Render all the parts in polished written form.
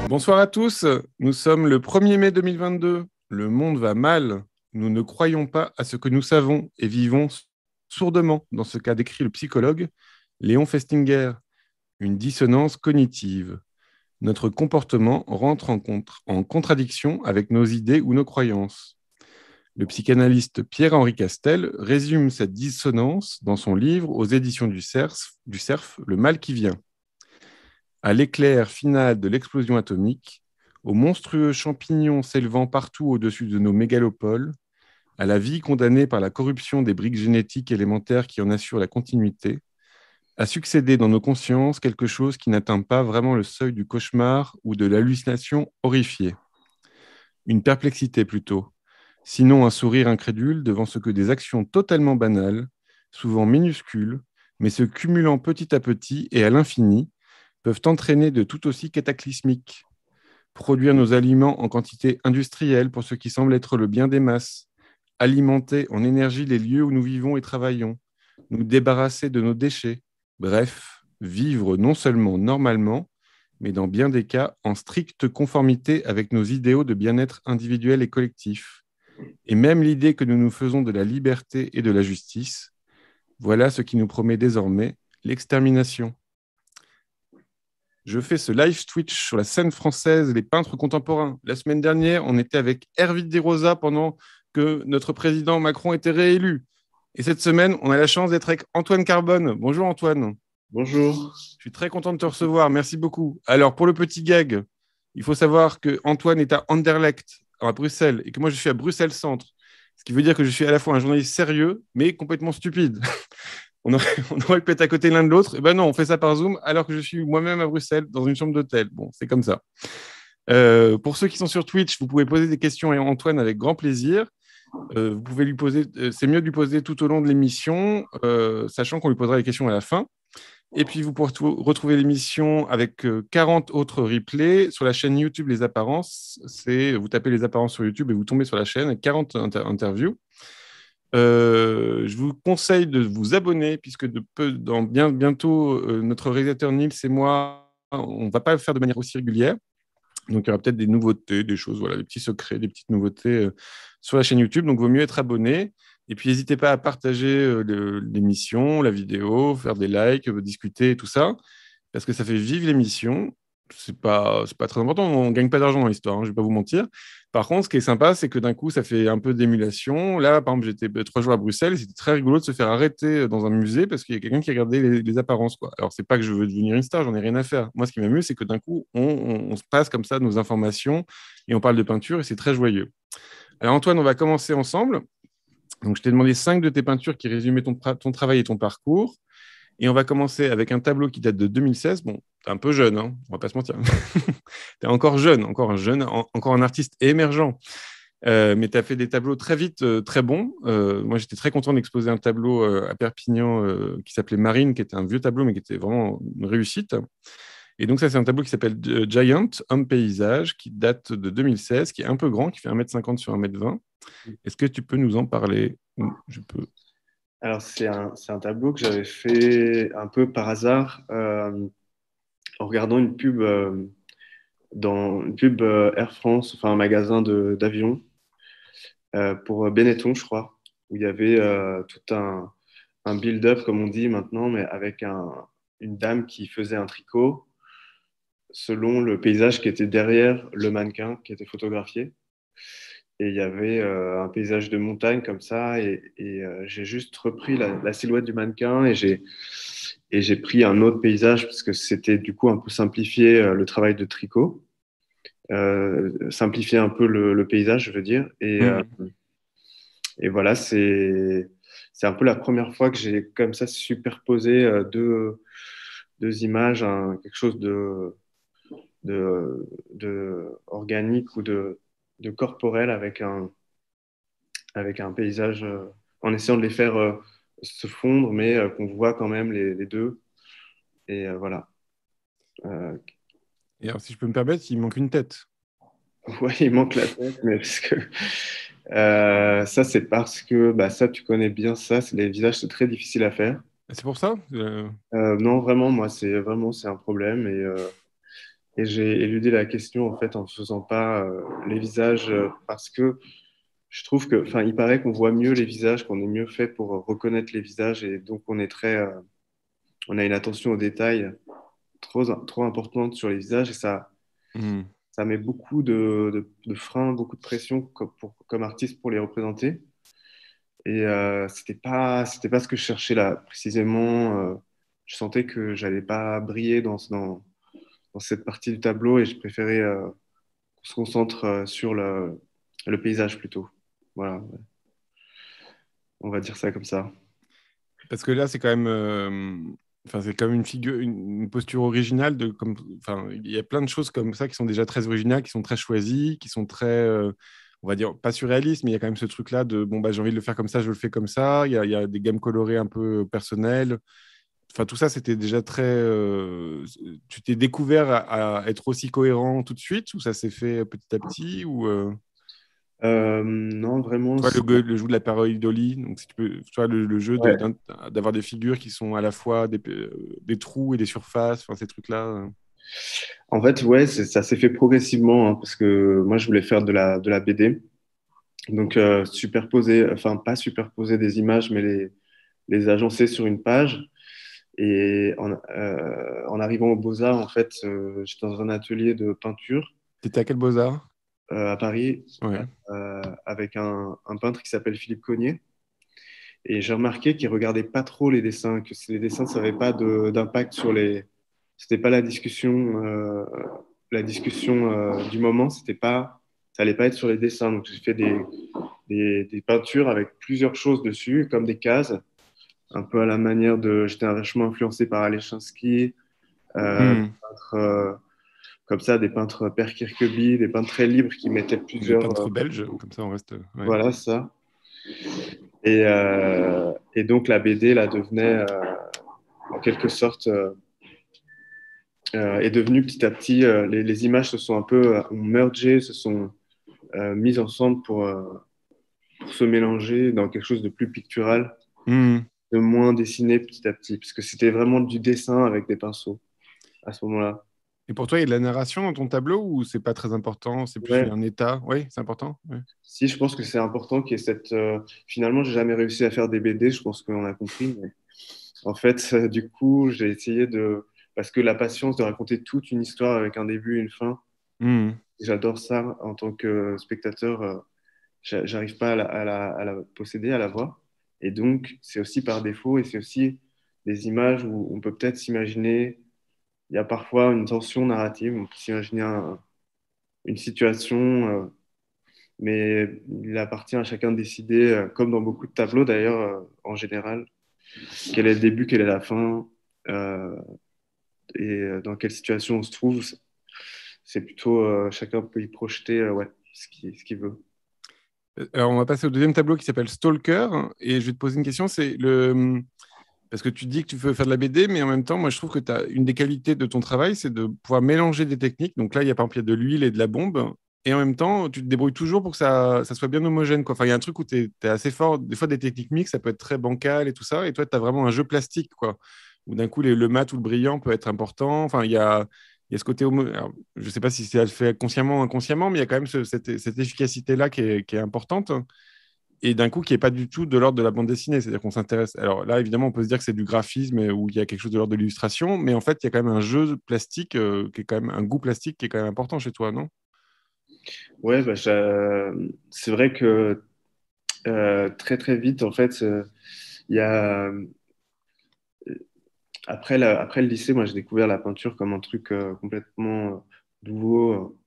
Bonsoir à tous, nous sommes le 1er mai 2022. Le monde va mal. Nous ne croyons pas à ce que nous savons et vivons sourdement, dans ce qu'a décrit le psychologue Léon Festinger, une dissonance cognitive. Notre comportement rentre en contradiction avec nos idées ou nos croyances. Le psychanalyste Pierre-Henri Castel résume cette dissonance dans son livre aux éditions du Cerf, Le mal qui vient. À l'éclair final de l'explosion atomique, aux monstrueux champignons s'élevant partout au-dessus de nos mégalopoles, à la vie condamnée par la corruption des briques génétiques élémentaires qui en assurent la continuité, a succédé dans nos consciences quelque chose qui n'atteint pas vraiment le seuil du cauchemar ou de l'hallucination horrifiée. Une perplexité plutôt, sinon un sourire incrédule devant ce que des actions totalement banales, souvent minuscules, mais se cumulant petit à petit et à l'infini, peuvent entraîner de tout aussi cataclysmiques. Produire nos aliments en quantité industrielle pour ce qui semble être le bien des masses, alimenter en énergie les lieux où nous vivons et travaillons, nous débarrasser de nos déchets, bref, vivre non seulement normalement, mais dans bien des cas en stricte conformité avec nos idéaux de bien-être individuel et collectif. Et même l'idée que nous nous faisons de la liberté et de la justice, voilà ce qui nous promet désormais l'extermination. Je fais ce live Twitch sur la scène française, les peintres contemporains. La semaine dernière, on était avec Hervé de Rosa pendant que notre président Macron était réélu. Et cette semaine, on a la chance d'être avec Antoine Carbone. Bonjour Antoine. Bonjour. Je suis très content de te recevoir. Merci beaucoup. Alors, pour le petit gag, il faut savoir que Antoine est à Anderlecht, à Bruxelles, et que moi, je suis à Bruxelles Centre. Ce qui veut dire que je suis à la fois un journaliste sérieux, mais complètement stupide. On aurait pu être à côté l'un de l'autre. Et ben non, on fait ça par Zoom alors que je suis moi-même à Bruxelles dans une chambre d'hôtel. Bon, c'est comme ça. Pour ceux qui sont sur Twitch, vous pouvez poser des questions à Antoine avec grand plaisir. Vous pouvez lui poser, c'est mieux de lui poser tout au long de l'émission, sachant qu'on lui posera les questions à la fin. Et puis, vous pourrez retrouver l'émission avec 40 autres replays sur la chaîne YouTube Les Apparences. Vous tapez Les Apparences sur YouTube et vous tombez sur la chaîne avec 40 interviews. Je vous conseille de vous abonner puisque bientôt, notre réalisateur Nils et moi, on ne va pas le faire de manière aussi régulière. Donc, il y aura peut-être des nouveautés, des choses, voilà, des petits secrets, des petites nouveautés sur la chaîne YouTube. Donc, il vaut mieux être abonné. Et puis, n'hésitez pas à partager l'émission, la vidéo, faire des likes, discuter, tout ça, parce que ça fait vivre l'émission. C'est pas très important, on ne gagne pas d'argent dans l'histoire, hein, je ne vais pas vous mentir. Par contre, ce qui est sympa, c'est que d'un coup, ça fait un peu d'émulation. Là, par exemple, j'étais 3 jours à Bruxelles et c'était très rigolo de se faire arrêter dans un musée parce qu'il y a quelqu'un qui regardait les apparences, quoi. Alors, c'est pas que je veux devenir une star, j'en ai rien à faire. Moi, ce qui m'amuse, c'est que d'un coup, on se passe comme ça nos informations et on parle de peinture et c'est très joyeux. Alors, Antoine, on va commencer ensemble. Donc, je t'ai demandé 5 de tes peintures qui résumaient ton travail et ton parcours. Et on va commencer avec un tableau qui date de 2016. Bon, t'es un peu jeune, hein, on va pas se mentir. T'es encore jeune, encore un artiste émergent. Mais tu as fait des tableaux très vite, très bons. Moi, j'étais très content d'exposer un tableau à Perpignan qui s'appelait Marine, qui était un vieux tableau, mais qui était vraiment une réussite. Et donc, ça, c'est un tableau qui s'appelle Giant, Homme Paysage, qui date de 2016, qui est un peu grand, qui fait 1,50 m sur 1,20 m. Est-ce que tu peux nous en parler? Je peux. Alors, c'est un tableau que j'avais fait un peu par hasard en regardant une pub dans une pub Air France, enfin un magasin d'avion pour Benetton, je crois, où il y avait tout un build-up, comme on dit maintenant, mais avec une dame qui faisait un tricot selon le paysage qui était derrière le mannequin qui était photographié. Et il y avait un paysage de montagne comme ça. Et j'ai juste repris la silhouette du mannequin et j'ai pris un autre paysage parce que c'était du coup un peu simplifié le travail de tricot. Simplifier un peu le paysage, je veux dire. Et voilà, c'est un peu la première fois que j'ai comme ça superposé deux images, quelque chose de organique ou de corporel avec un paysage, en essayant de les faire se fondre, mais qu'on voit quand même les deux. Et voilà. Euh, Et alors, si je peux me permettre, il manque une tête. ouais, il manque la tête, mais parce que ça, c'est parce que bah, ça, tu connais bien ça. Les visages, c'est très difficile à faire. C'est pour ça Non, vraiment, moi, c'est un problème. Et j'ai éludé la question en fait en ne faisant pas les visages parce que je trouve que, enfin, il paraît qu'on voit mieux les visages, qu'on est mieux fait pour reconnaître les visages et donc on a une attention aux détails trop importante sur les visages et Hmm. ça met beaucoup de freins, beaucoup de pression comme artiste pour les représenter. Et c'était pas ce que je cherchais là précisément. Je sentais que j'allais pas briller dans cette partie du tableau et je préférais qu'on se concentre sur le paysage plutôt. Voilà, on va dire ça comme ça. Parce que là, c'est quand même, enfin, c'est quand même une figure, une posture originale de, comme, enfin, il y a plein de choses comme ça qui sont déjà très originales, qui sont très choisies, qui sont très, on va dire, pas surréalistes, mais il y a quand même ce truc-là de, bon, bah, j'ai envie de le faire comme ça, je le fais comme ça. Il y a des gammes colorées un peu personnelles. Enfin, tout ça, c'était déjà très. Tu t'es découvert à être aussi cohérent tout de suite, ou ça s'est fait petit à petit, ou Non, vraiment, toi, le jeu de la pareidolie, donc si tu peux, toi, le jeu ouais. d'avoir des figures qui sont à la fois des trous et des surfaces, enfin, ces trucs-là. En fait, ouais, ça s'est fait progressivement hein, parce que moi, je voulais faire de la BD. Donc, superposer, enfin, pas superposer des images, mais les agencer sur une page. Et en arrivant aux Beaux-Arts, en fait, j'étais dans un atelier de peinture T'étais à quel Beaux-Arts? à Paris Ouais. avec un peintre qui s'appelle Philippe Cognier. Et j'ai remarqué qu'il regardait pas trop les dessins, que les dessins, ça n'avait pas d'impact sur les. C'était pas la discussion du moment, c'était pas, ça allait pas être sur les dessins. Donc j'ai fait des peintures avec plusieurs choses dessus, comme des cases, un peu à la manière de. J'étais vachement influencé par Alechinsky, des Hmm. peintres comme ça, des peintres Père Kirkeby, des peintres très libres qui mettaient Les plusieurs. peintres belges, comme ça, on reste. Ouais. Voilà ça. Et donc la BD là devenait en quelque sorte est devenue petit à petit les images se sont un peu ont mergé, se sont mises ensemble pour se mélanger dans quelque chose de plus pictural, Hmm. de moins dessiné petit à petit, parce que c'était vraiment du dessin avec des pinceaux à ce moment-là. Et pour toi, il y a de la narration dans ton tableau ou c'est pas très important? C'est plus Ouais, un état? Oui, c'est important. Ouais. si je pense que c'est important qu'il y ait cette. Finalement, j'ai jamais réussi à faire des BD, je pense qu'on a compris. Mais en fait, du coup, j'ai essayé de. Parce que la patience de raconter toute une histoire avec un début et une fin, Hmm. j'adore ça en tant que spectateur. J'arrive pas à la posséder, à la voir. Et donc, c'est aussi par défaut et c'est aussi des images où on peut peut-être s'imaginer. Il y a parfois une tension narrative, on peut s'imaginer une situation, mais il appartient à chacun de décider, comme dans beaucoup de tableaux d'ailleurs, en général, quel est le début, quelle est la fin, euh, et dans quelle situation on se trouve. C'est plutôt chacun peut y projeter ouais, ce qu'il veut. Alors, on va passer au deuxième tableau qui s'appelle Stalker. Et je vais te poser une question. C'est le. Parce que tu dis que tu veux faire de la BD, mais en même temps, moi, je trouve que une des qualités de ton travail, c'est de pouvoir mélanger des techniques. Donc là, il y a par exemple il y a de l'huile et de la bombe. Et en même temps, tu te débrouilles toujours pour que ça soit bien homogène, quoi. Enfin, il y a un truc où tu es assez fort. Des fois, des techniques mixtes, ça peut être très bancal et tout ça. Et toi, tu as vraiment un jeu plastique, quoi. Où d'un coup, le mat ou le brillant peut être important. Enfin, il y a ce côté alors, je ne sais pas si c'est fait consciemment ou inconsciemment, mais il y a quand même cette efficacité-là qui est importante et d'un coup qui n'est pas du tout de l'ordre de la bande dessinée. C'est-à-dire qu'on s'intéresse. Alors là, évidemment, on peut se dire que c'est du graphisme où il y a quelque chose de l'ordre de l'illustration, mais en fait, il y a quand même un jeu plastique qui est quand même un goût plastique qui est quand même important chez toi, non? Ouais, bah, c'est vrai que très très vite, en fait, il y a après le lycée, moi j'ai découvert la peinture comme un truc complètement nouveau.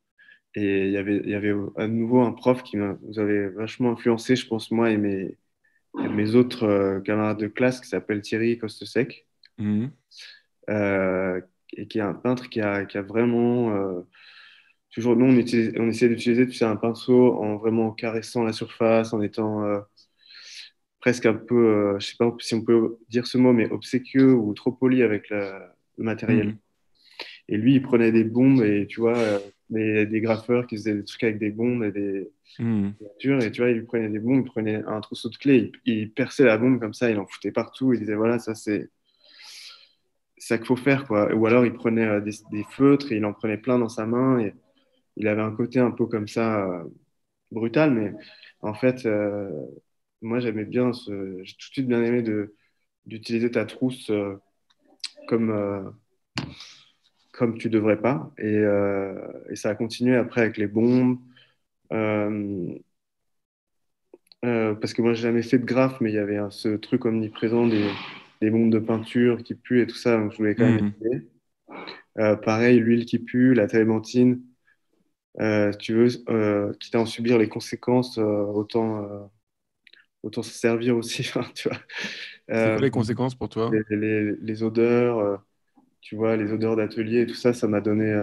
Et il y avait à nouveau un prof qui nous avait vachement influencé, je pense, moi et mes autres camarades de classe, qui s'appelle Thierry Costesec, Mhm. euh, et qui est un peintre qui a vraiment toujours. Nous, on essayait d'utiliser tu sais, un pinceau en vraiment caressant la surface, en étant presque un peu, je sais pas si on peut dire ce mot, mais obséquieux ou trop poli avec le matériel. Mhm. Et lui, il prenait des bombes et tu vois, des graffeurs qui faisaient des trucs avec des bombes et des Mhm. voitures. Et tu vois, il prenait des bombes, il prenait un trousseau de clés, il perçait la bombe comme ça, il en foutait partout. Il disait, voilà, ça c'est. c'est ça qu'il faut faire, quoi. Ou alors, il prenait des feutres et il en prenait plein dans sa main. Et il avait un côté un peu comme ça, brutal, mais en fait, moi, j'ai tout de suite bien aimé d'utiliser ta trousse comme, comme tu devrais pas. Et ça a continué après avec les bombes. Euh, parce que moi, j'ai jamais fait de graphe, mais il y avait ce truc omniprésent des bombes de peinture qui puent et tout ça, donc je voulais quand même Mhm. essayer. Pareil, l'huile qui pue, la télémentine, si tu veux, quitte à en subir les conséquences, autant se servir aussi, hein, tu vois. C'est Euh, quoi les conséquences pour toi? les odeurs, tu vois, les odeurs d'atelier et tout ça, ça m'a donné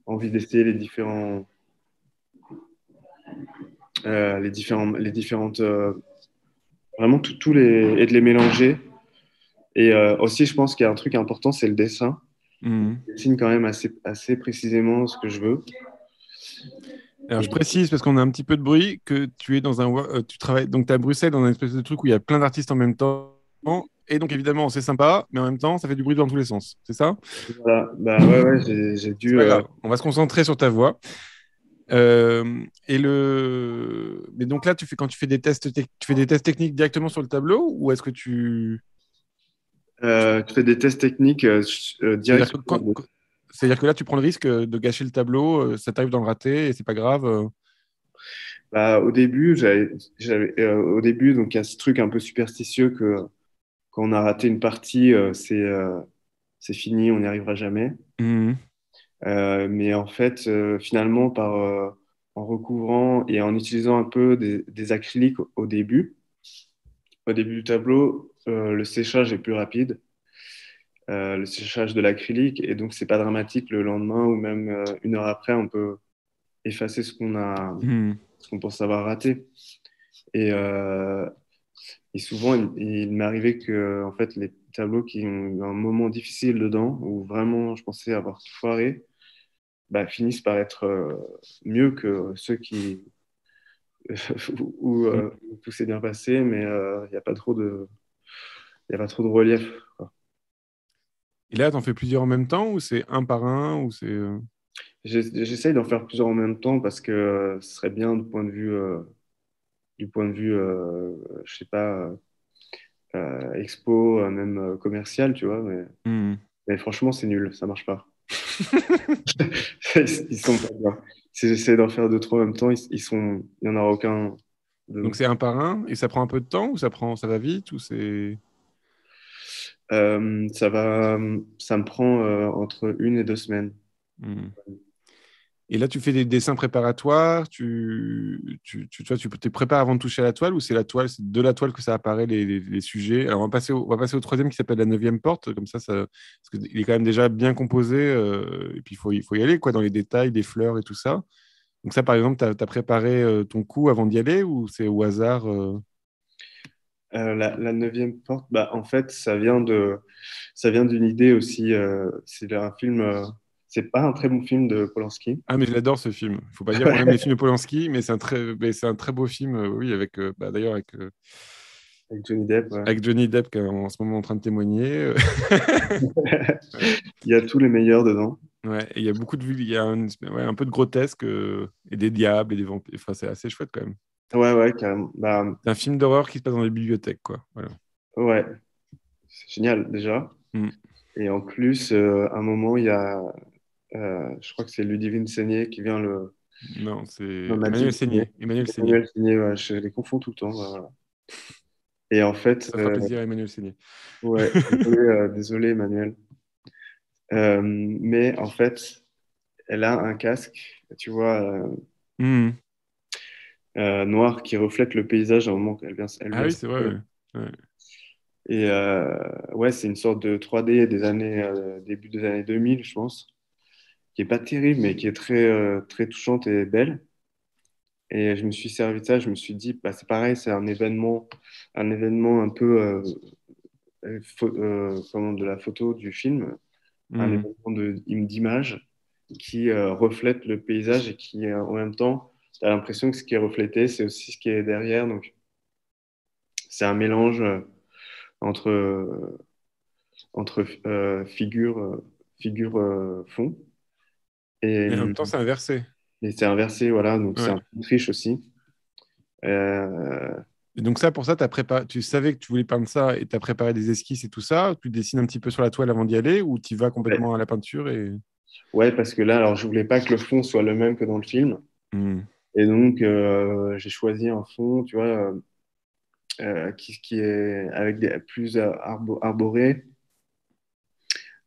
envie d'essayer les différentes, vraiment tous et de les mélanger. Et aussi, je pense qu'il y a un truc important, c'est le dessin. Mhm. Je dessine quand même assez précisément ce que je veux. Alors, je précise, parce qu'on a un petit peu de bruit, que tu es tu travailles, donc tu es à Bruxelles dans un espèce de truc où il y a plein d'artistes en même temps. Et donc, évidemment, c'est sympa, mais en même temps, ça fait du bruit dans tous les sens. C'est ça? Voilà, bah ouais, ouais, j'ai C'est dû. pas grave. On va se concentrer sur ta voix. Mais donc là, quand tu fais des tu fais des tests techniques directement sur le tableau ou est-ce que Tu fais des tests techniques c'est-à-dire directs que sur le tableau. c'est-à-dire que là, tu prends le risque de gâcher le tableau, ça t'arrive d'en rater et c'est pas grave. Bah, au début, au début, donc il y a ce truc un peu superstitieux que quand on a raté une partie, c'est fini, on n'y arrivera jamais. Mhm. Mais en fait, finalement, en recouvrant et en utilisant un peu des acryliques au début du tableau, le séchage est plus rapide, le séchage de l'acrylique, et donc c'est pas dramatique le lendemain ou même une heure après, on peut effacer Mhm. ce qu'on pense avoir raté. Et, et souvent, il m'est arrivé que en fait, les tableaux qui ont eu un moment difficile dedans, où vraiment je pensais avoir tout foiré, bah, finissent par être mieux que ceux où tout s'est bien passé, mais il n'y a pas trop il y a pas trop de relief, quoi. Et là, t'en fais plusieurs en même temps ou c'est un par un ou c'est J'essaye d'en faire plusieurs en même temps parce que ce serait bien du point de vue, je sais pas, expo, même commercial, tu vois, Mhm. mais franchement, c'est nul, ça marche pas. Ils sont pas bien. Si j'essaie d'en faire deux, trois en même temps, il y en aura aucun Donc de. c'est un par un et ça prend un peu de temps ou ça va vite ou c'est Ça me prend entre 1 et 2 semaines. Mhm. Et là, tu fais des dessins préparatoires, tu vois, tu te prépares avant de toucher à la toile ou c'est la toile, c'est de la toile que ça apparaît les sujets. Alors, on va passer au troisième qui s'appelle la neuvième porte, comme ça, parce qu'il est quand même déjà bien composé, et puis il faut y aller, quoi, dans les détails, des fleurs et tout ça. Donc ça, par exemple, tu as préparé ton coup avant d'y aller ou c'est au hasard La neuvième porte, bah, en fait, ça vient d'une idée aussi. C'est un film. C'est pas un très bon film de Polanski. Ah, mais je l'adore ce film. Il faut pas dire qu'on aime les films de Polanski, mais c'est un très beau film, oui, avec, d'ailleurs, Avec Johnny Depp. Ouais. avec Johnny Depp qui est en ce moment en train de témoigner. Ouais. Il y a tous les meilleurs dedans. Ouais, et il y a beaucoup il y a ouais, un peu de grotesque et des diables et des vampires. Enfin, c'est assez chouette quand même. Ouais, ouais, carrément. Bah, C'est un film d'horreur qui se passe dans les bibliothèques, quoi. Voilà. ouais, c'est génial déjà. Mm. Et en plus, à un moment, il y a, je crois que c'est Ludivine Seigné qui vient le. Non, Non, c'est Emmanuel Mathilde Seigné. Seigné. Emmanuel Seigné. Emmanuel Seigné, ouais, je les confonds tout le temps. Ouais, voilà. Et en fait, Ça fera plaisir à Emmanuel Seigné. ouais, désolé, Emmanuel. Mais en fait, elle a un casque, tu vois, Mm. noir qui reflète le paysage à un moment elle Ah vient. oui, c'est vrai. Ouais. Ouais. Et ouais, c'est une sorte de 3D début des années 2000, je pense, qui est pas terrible, mais qui est très touchante et belle. Et je me suis servi de ça, je me suis dit, bah, c'est pareil, c'est un événement un peu comment, de la photo, du film, un Mm. événement d'image qui reflète le paysage et qui, en même temps, tu as l'impression que ce qui est reflété, c'est aussi ce qui est derrière. Donc, c'est un mélange entre entre figure fond. Et en Et, même temps, c'est inversé. et c'est inversé, voilà, donc c'est Ouais. un peu une triche aussi. Euh, Et donc ça, pour ça, tu savais que tu voulais peindre ça et tu as préparé des esquisses et tout ça. Tu dessines un petit peu sur la toile avant d'y aller ou tu vas ouais. complètement à la peinture et... Ouais, parce que là, alors je voulais pas que le fond soit le même que dans le film. Hmm. Et donc, j'ai choisi un fond, tu vois, qui est avec des plus arboré.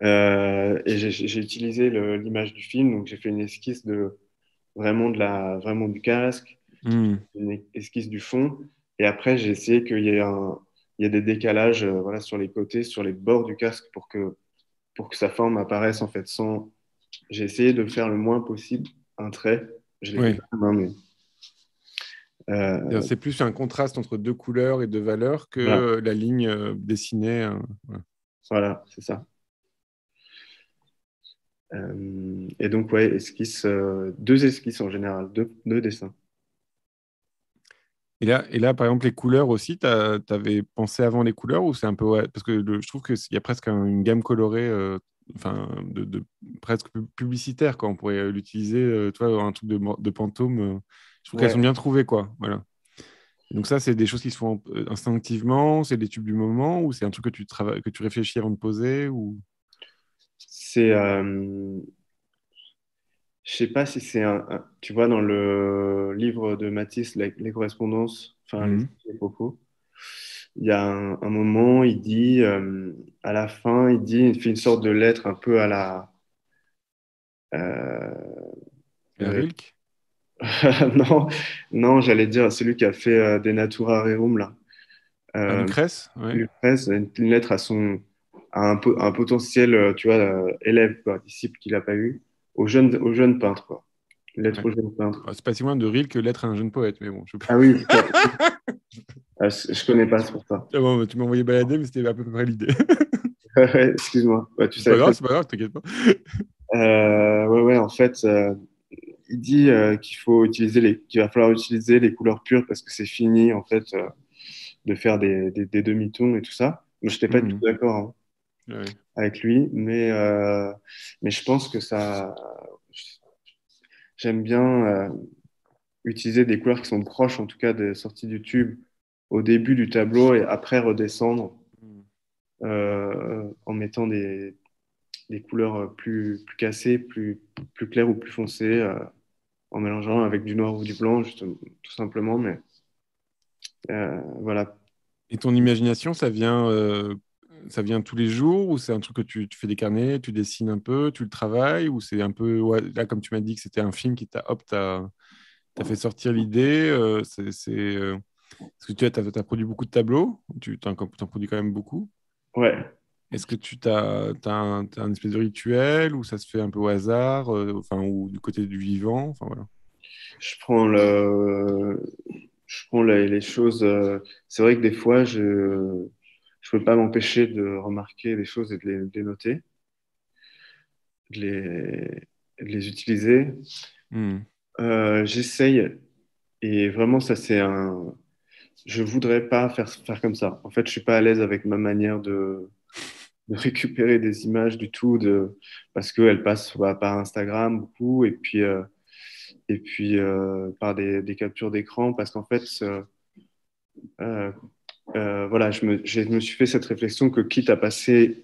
Et j'ai utilisé l'image du film, donc j'ai fait une esquisse de vraiment du casque, Hmm. une esquisse du fond. Et après, j'ai essayé il y ait des décalages, voilà, sur les côtés, sur les bords du casque pour que sa forme apparaisse en fait sans. J'ai essayé de faire le moins possible un trait. Je l'ai fait Oui. quand même, hein, C'est-à-dire, c'est plus un contraste entre deux couleurs et deux valeurs que voilà, la ligne dessinée. Ouais. voilà, c'est ça. Et donc, ouais, deux esquisses en général, deux dessins. Et là, par exemple, les couleurs aussi, tu avais pensé avant les couleurs ou c'est un peu... Ouais, parce que je trouve qu'il y a presque une gamme colorée, enfin, presque publicitaire, quoi. On pourrait l'utiliser, tu vois, un truc de Pantone. Je trouve qu'elles sont Ouais, bien trouvées, quoi. Voilà. Donc ça, c'est des choses qui se font instinctivement, c'est des tubes du moment ou c'est un truc que tu travailles, que tu réfléchis avant de poser ou... c'est, je sais pas si c'est tu vois, dans le livre de Matisse, les correspondances, enfin, Mhm. les propos, il y a un moment, il dit, à la fin, il fait une sorte de lettre un peu à la, euh, La euh, Rilke? non, non, j'allais dire celui qui a fait De Natura Rerum, là. Ah, Euh, Lucrèce? Ouais. Lucrèce, une lettre à un potentiel, tu vois, élève, quoi, disciple qu'il n'a pas eu, au jeune peintre, quoi. Une lettre Ouais. au jeune peintre. Bah, c'est pas si loin de Rilke que l'être un jeune poète, mais bon, je sais pas. Ah oui, c'est ça. Ah, je connais pas, c'est pour ça. Ah bon, tu m'as envoyé balader, mais c'était à peu près l'idée. Ouais, excuse-moi. Ouais, tu savais très bien. C'est pas grave, t'inquiète pas. Ouais, ouais, en fait, il dit qu'il va falloir utiliser les couleurs pures parce que c'est fini, en fait, de faire des demi-tons et tout ça. Moi, je n'étais pas du tout Mhm. d'accord, hein, Ouais. avec lui, mais je pense que j'aime bien utiliser des couleurs qui sont proches, en tout cas, des sorties du tube au début du tableau et après redescendre Mhm. en mettant des couleurs plus cassées, plus claires ou plus foncées, en mélangeant avec du noir ou du blanc, juste, tout simplement. Mais voilà. Et ton imagination, ça vient tous les jours ou c'est un truc que tu fais des carnets, tu dessines un peu, tu le travailles ou c'est un peu, ouais, là, comme tu m'as dit que c'était un film qui t'as fait sortir l'idée, est-ce que t'as produit beaucoup de tableaux, t'en produis quand même beaucoup. Ouais. Est-ce que t'as un espèce de rituel ou ça se fait un peu au hasard, enfin, ou du côté du vivant, enfin voilà. Je prends les choses. C'est vrai que des fois, je peux pas m'empêcher de remarquer des choses et de les noter, de les, de les utiliser. Hmm. J'essaye, et vraiment, ça, je voudrais pas faire comme ça. En fait, je suis pas à l'aise avec ma manière de récupérer des images du tout, parce qu'elles passent par Instagram beaucoup, et puis par des captures d'écran, parce qu'en fait, euh, voilà, je me suis fait cette réflexion que quitte à passer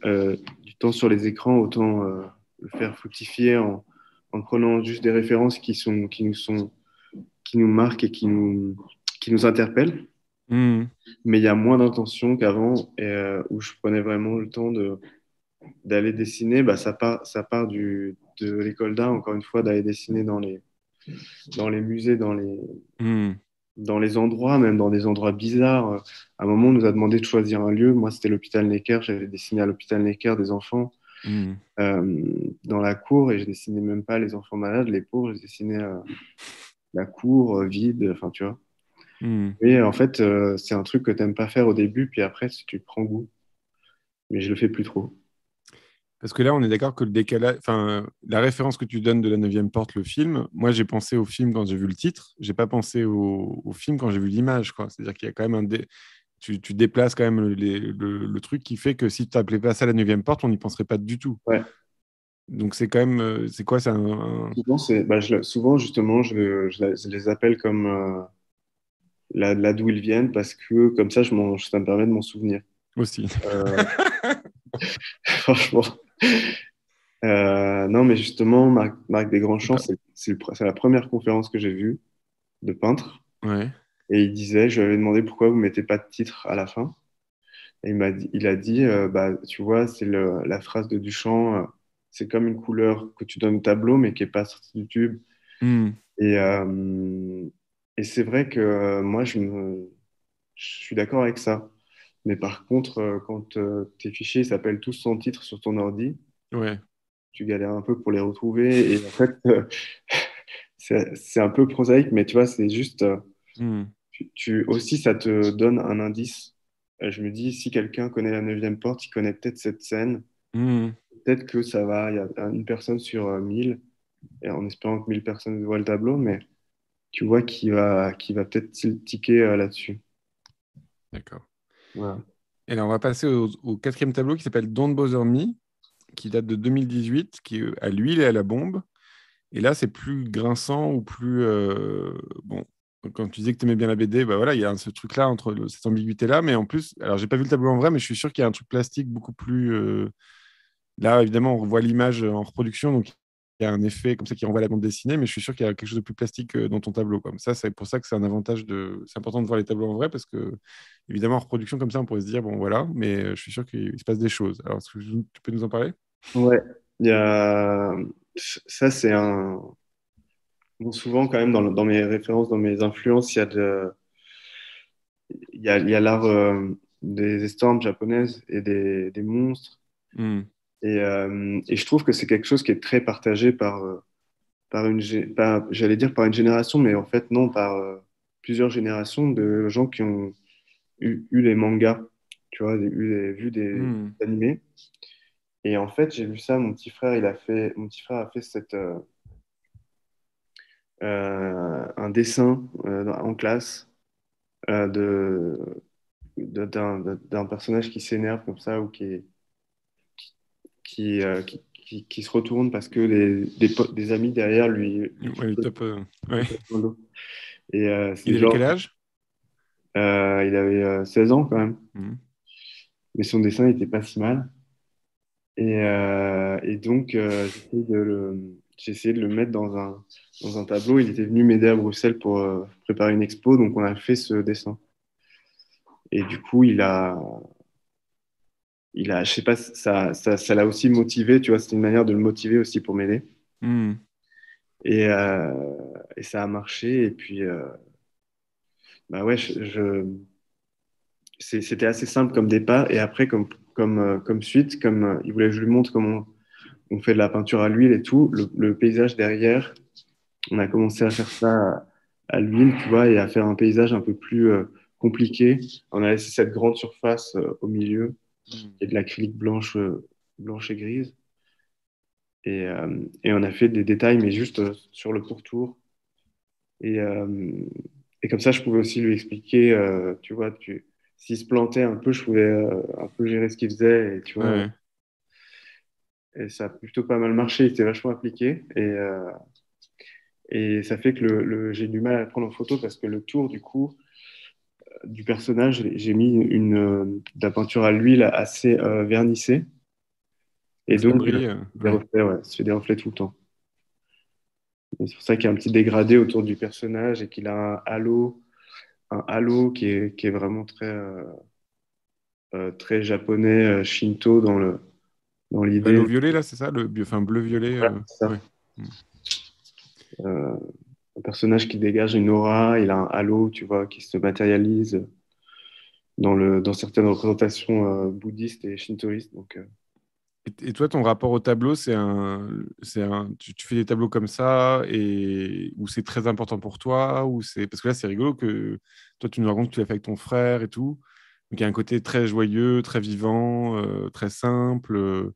du temps sur les écrans, autant le faire fructifier en prenant juste des références qui nous marquent et qui nous interpellent. Hmm. Mais il y a moins d'intention qu'avant, et où je prenais vraiment le temps d'aller dessiner. Bah, ça part de l'école d'art, encore une fois, d'aller dessiner dans les musées, Hmm. dans les endroits, même dans des endroits bizarres. À un moment, on nous a demandé de choisir un lieu. Moi, c'était l'hôpital Necker. J'avais dessiné à l'hôpital Necker des enfants Hmm. euh, dans la cour, et je dessinais même pas les enfants malades, les pauvres. Je dessinais la cour vide, enfin, tu vois. Hmm. Et en fait, c'est un truc que t'aimes pas faire au début, puis après, tu prends goût. Mais je le fais plus trop. Parce que là, on est d'accord que le décalage, enfin, la référence que tu donnes de la neuvième porte, le film, moi, j'ai pensé au film quand j'ai vu le titre, j'ai pas pensé au film quand j'ai vu l'image, quoi. C'est-à-dire qu'il y a quand même tu déplaces quand même le truc qui fait que si tu n'appelais pas ça la neuvième porte, on n'y penserait pas du tout. Ouais. Donc c'est quand même, c'est quoi, c'est Souvent, souvent justement, je les appelle comme là d'où ils viennent parce que comme ça, ça me permet de m'en souvenir. aussi. Euh, franchement. Non, mais justement, Marc Desgrands-Champs, c'est la première conférence que j'ai vue de peintre. Ouais. Et je lui avais demandé pourquoi vous mettez pas de titre à la fin. Et il a dit, bah, tu vois, la phrase de Duchamp, c'est comme une couleur que tu donnes au tableau, mais qui est pas sortie du tube. Hmm. Et, et c'est vrai que moi, je suis d'accord avec ça. Mais par contre, quand tes fichiers s'appellent tous sans titre sur ton ordi, Ouais. tu galères un peu pour les retrouver. Et en fait, c'est un peu prosaïque, mais tu vois, c'est juste, Hmm. aussi, ça te donne un indice. Je me dis, si quelqu'un connaît la neuvième porte, il connaît peut-être cette scène. Hmm. Peut-être que ça va, il y a une personne sur 1000, et en espérant que 1000 personnes voient le tableau, mais tu vois qui va peut-être tiquer là-dessus. D'accord. Voilà. Et là, on va passer au quatrième tableau qui s'appelle Don't Bother Me, qui date de 2018, qui est à l'huile et à la bombe. Et là, c'est plus grinçant ou plus. Bon, quand tu disais que tu aimais bien la BD, bah voilà, il y a ce truc-là, cette ambiguïté-là. Mais en plus, alors, j'ai pas vu le tableau en vrai, mais je suis sûr qu'il y a un truc plastique beaucoup plus. Là, évidemment, on revoit l'image en reproduction, donc il y a un effet comme ça qui renvoie à la bande dessinée, mais je suis sûr qu'il y a quelque chose de plus plastique dans ton tableau. Comme ça, c'est pour ça que c'est un avantage de. C'est important de voir les tableaux en vrai parce que, évidemment, en reproduction comme ça, on pourrait se dire, bon, voilà, mais je suis sûr qu'il se passe des choses. Alors, est-ce que tu peux nous en parler? Ouais, il y a... ça, c'est un. Bon, souvent, quand même, dans mes références, dans mes influences, il y a l'art des estampes japonaises et des monstres. Hmm. Et je trouve que c'est quelque chose qui est très partagé par j'allais dire par une génération, mais en fait, non, par plusieurs générations de gens qui ont eu les mangas, tu vois, vu des Hmm. animés. Et en fait, j'ai vu ça, mon petit frère a fait un dessin en classe de, d'un personnage qui s'énerve comme ça ou qui se retourne parce que des amis derrière lui Ouais, le top. Ouais. dans l'eau. Et Il c'est avait quel genre, âge? il avait 16 ans quand même, Hmm. mais son dessin n'était pas si mal. Et donc, j'ai essayé de le mettre dans un tableau. Il était venu m'aider à Bruxelles pour préparer une expo, donc on a fait ce dessin. Et du coup, je sais pas, ça l'a aussi motivé, tu vois, c'était une manière de le motiver aussi pour m'aider. Hmm. Et, et ça a marché. Et puis, bah ouais, c'était assez simple comme départ. Et après, comme suite, il voulait que je lui montre comment on fait de la peinture à l'huile et tout, le paysage derrière, on a commencé à faire ça à l'huile, tu vois, et à faire un paysage un peu plus compliqué. On a laissé cette grande surface au milieu Hmm. et de l'acrylique blanche et grise. Et on a fait des détails, mais juste sur le pourtour. Et, et comme ça, je pouvais aussi lui expliquer, tu vois, s'il se plantait un peu, je pouvais un peu gérer ce qu'il faisait. Et, tu vois, Ouais. et ça a plutôt pas mal marché, il était vachement appliqué. Et ça fait que j'ai du mal à le prendre en photo parce que le tour, du coup, du personnage, j'ai mis de la peinture à l'huile assez vernissée. Et Donc ça donc, brille. des Ouais. reflets, ouais, ça fait des reflets tout le temps. Et c'est pour ça qu'il y a un petit dégradé autour du personnage et qu'il a un halo qui est vraiment très japonais, shinto dans L'eau l'idée. violet, là, c'est ça? Enfin, bleu-violet. Voilà, c'est ça. Ouais. Hmm. Euh, un personnage qui dégage une aura, il a un halo, tu vois, qui se matérialise dans certaines représentations bouddhistes et shintoïstes. Donc, Et toi, ton rapport au tableau, tu fais des tableaux comme ça et où c'est très important pour toi, ou c'est parce que là, c'est rigolo que toi, tu nous racontes que tu l'as fait avec ton frère et tout. Donc, il y a un côté très joyeux, très vivant, très simple.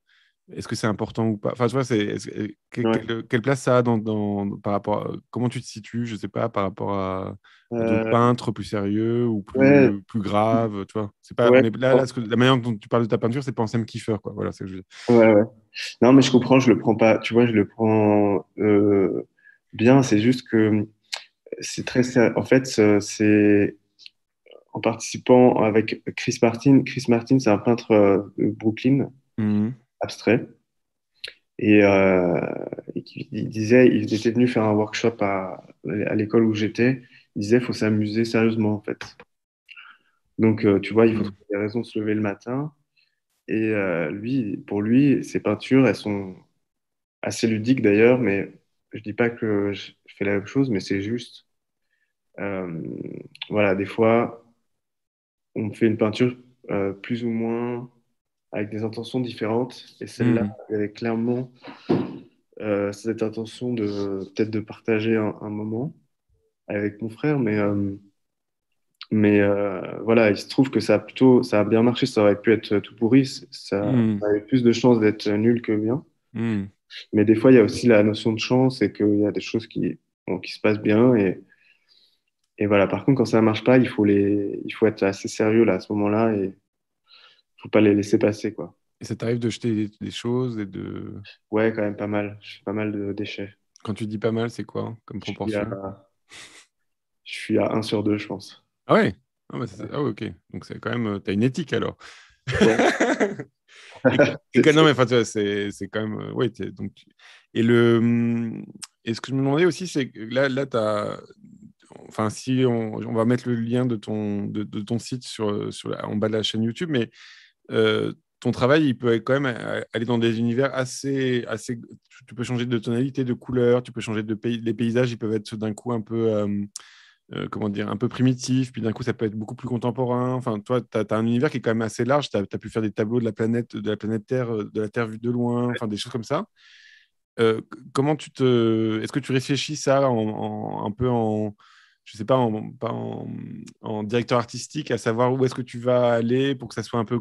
est-ce que c'est important ou pas? Enfin, tu vois, Ouais. quelle place ça a par rapport comment tu te situes, je sais pas, par rapport à d'autres Euh, peintres plus sérieux ou ouais, plus graves, tu vois? C'est pas, on ouais, est là, la manière dont tu parles de ta peinture, c'est pas en Sam Kiefer, quoi. Voilà, c'est ce que je veux dire. ouais, ouais. Non, mais je comprends, je le prends pas. Tu vois, je le prends bien. C'est juste que c'est très. En fait, c'est en participant avec Chris Martin. Chris Martin, c'est un peintre de Brooklyn, Mhm. abstrait. Et, il disait, il était venu faire un workshop à l'école où j'étais. Il disait, il faut s'amuser sérieusement, en fait. Donc, tu vois, il faut Mhm. trouver des raisons de se lever le matin. Et pour lui, ses peintures, elles sont assez ludiques d'ailleurs, mais je dis pas que je fais la même chose, mais c'est juste, euh, voilà, des fois, on fait une peinture plus ou moins avec des intentions différentes. Et celle-là, Mhm. il y avait clairement cette intention de peut-être de partager un moment avec mon frère, mais voilà, il se trouve que ça a bien marché. Ça aurait pu être tout pourri, Mhm. ça avait plus de chances d'être nul que bien. Mhm. Mais des fois, il y a aussi la notion de chance et qu'il y a des choses bon, qui se passent bien. Et voilà, par contre, quand ça ne marche pas, il faut être assez sérieux là, à ce moment-là et il faut pas les laisser passer, quoi. Et ça t'arrive de jeter des choses et de. Ouais, quand même pas mal. Je fais pas mal de déchets. Quand tu dis pas mal, c'est quoi comme Je suis à, proportion? je suis à 1/2, je pense. Ah ouais? Ah, bah, Ouais. ah ouais, ok. Donc c'est quand même, t'as une éthique alors. Ouais. Non, mais enfin, tu vois, c'est quand même. Ouais, et et ce que je me demandais aussi, c'est que là enfin, si on va mettre le lien de ton site en bas de la chaîne YouTube, mais ton travail, il peut quand même aller dans des univers assez. Tu peux changer de tonalité, de couleur, tu peux changer de pays. Les paysages, ils peuvent être d'un coup un peu. Comment dire, un peu primitif, puis d'un coup, ça peut être beaucoup plus contemporain. Enfin, toi, tu as un univers qui est quand même assez large. Tu as pu faire des tableaux de la planète Terre, de la Terre vue de loin, enfin, des choses comme ça. Comment est-ce que tu réfléchis ça un peu je sais pas, pas en directeur artistique, à savoir où est-ce que tu vas aller pour que ça soit un peu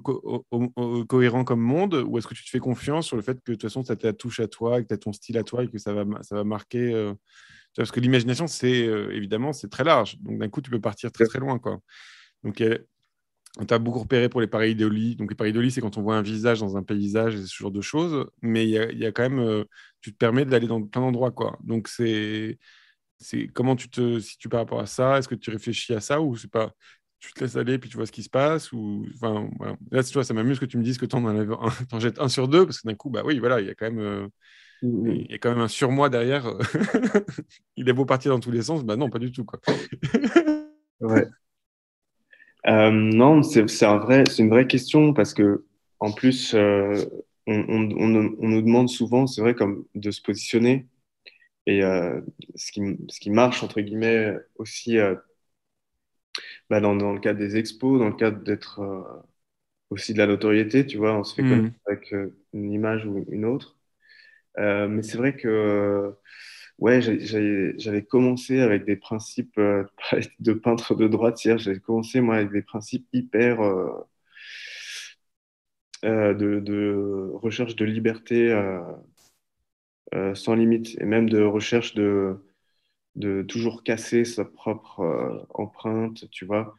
cohérent comme monde, ou est-ce que tu te fais confiance sur le fait que de toute façon, ça ta touche à toi, que tu as ton style à toi et que ça va marquer. Tu vois, parce que l'imagination, évidemment, c'est très large. Donc d'un coup, tu peux partir très très loin, quoi. Donc on t'a beaucoup repéré pour les pareidolie. Donc les pareidolie, c'est quand on voit un visage dans un paysage et ce genre de choses. Mais il y a quand même, tu te permets d'aller dans plein d'endroits, quoi. Donc c'est comment tu te situes par rapport à ça? Est-ce que tu réfléchis à ça ou c'est pas, tu te laisses aller puis tu vois ce qui se passe ou enfin voilà. Là, tu vois, ça m'amuse que tu me dises que t'en jettes un sur deux parce que d'un coup, bah oui, voilà, il y a quand même Mm, il y a quand même un surmoi derrière. Il est beau partir dans tous les sens. Bah non, pas du tout, quoi. mm. Ouais. Non, c'est une vraie question parce que en plus, on nous demande souvent, c'est vrai, comme de se positionner. Et ce qui marche, entre guillemets, aussi bah, dans le cadre des expos, dans le cadre d'être aussi de la notoriété, tu vois, on se fait connaître Hmm. avec une image ou une autre. Mais c'est vrai que ouais, j'avais commencé avec des principes de peintre de droite hier. J'avais commencé moi avec des principes hyper de recherche de liberté sans limite et même de recherche de toujours casser sa propre empreinte, tu vois.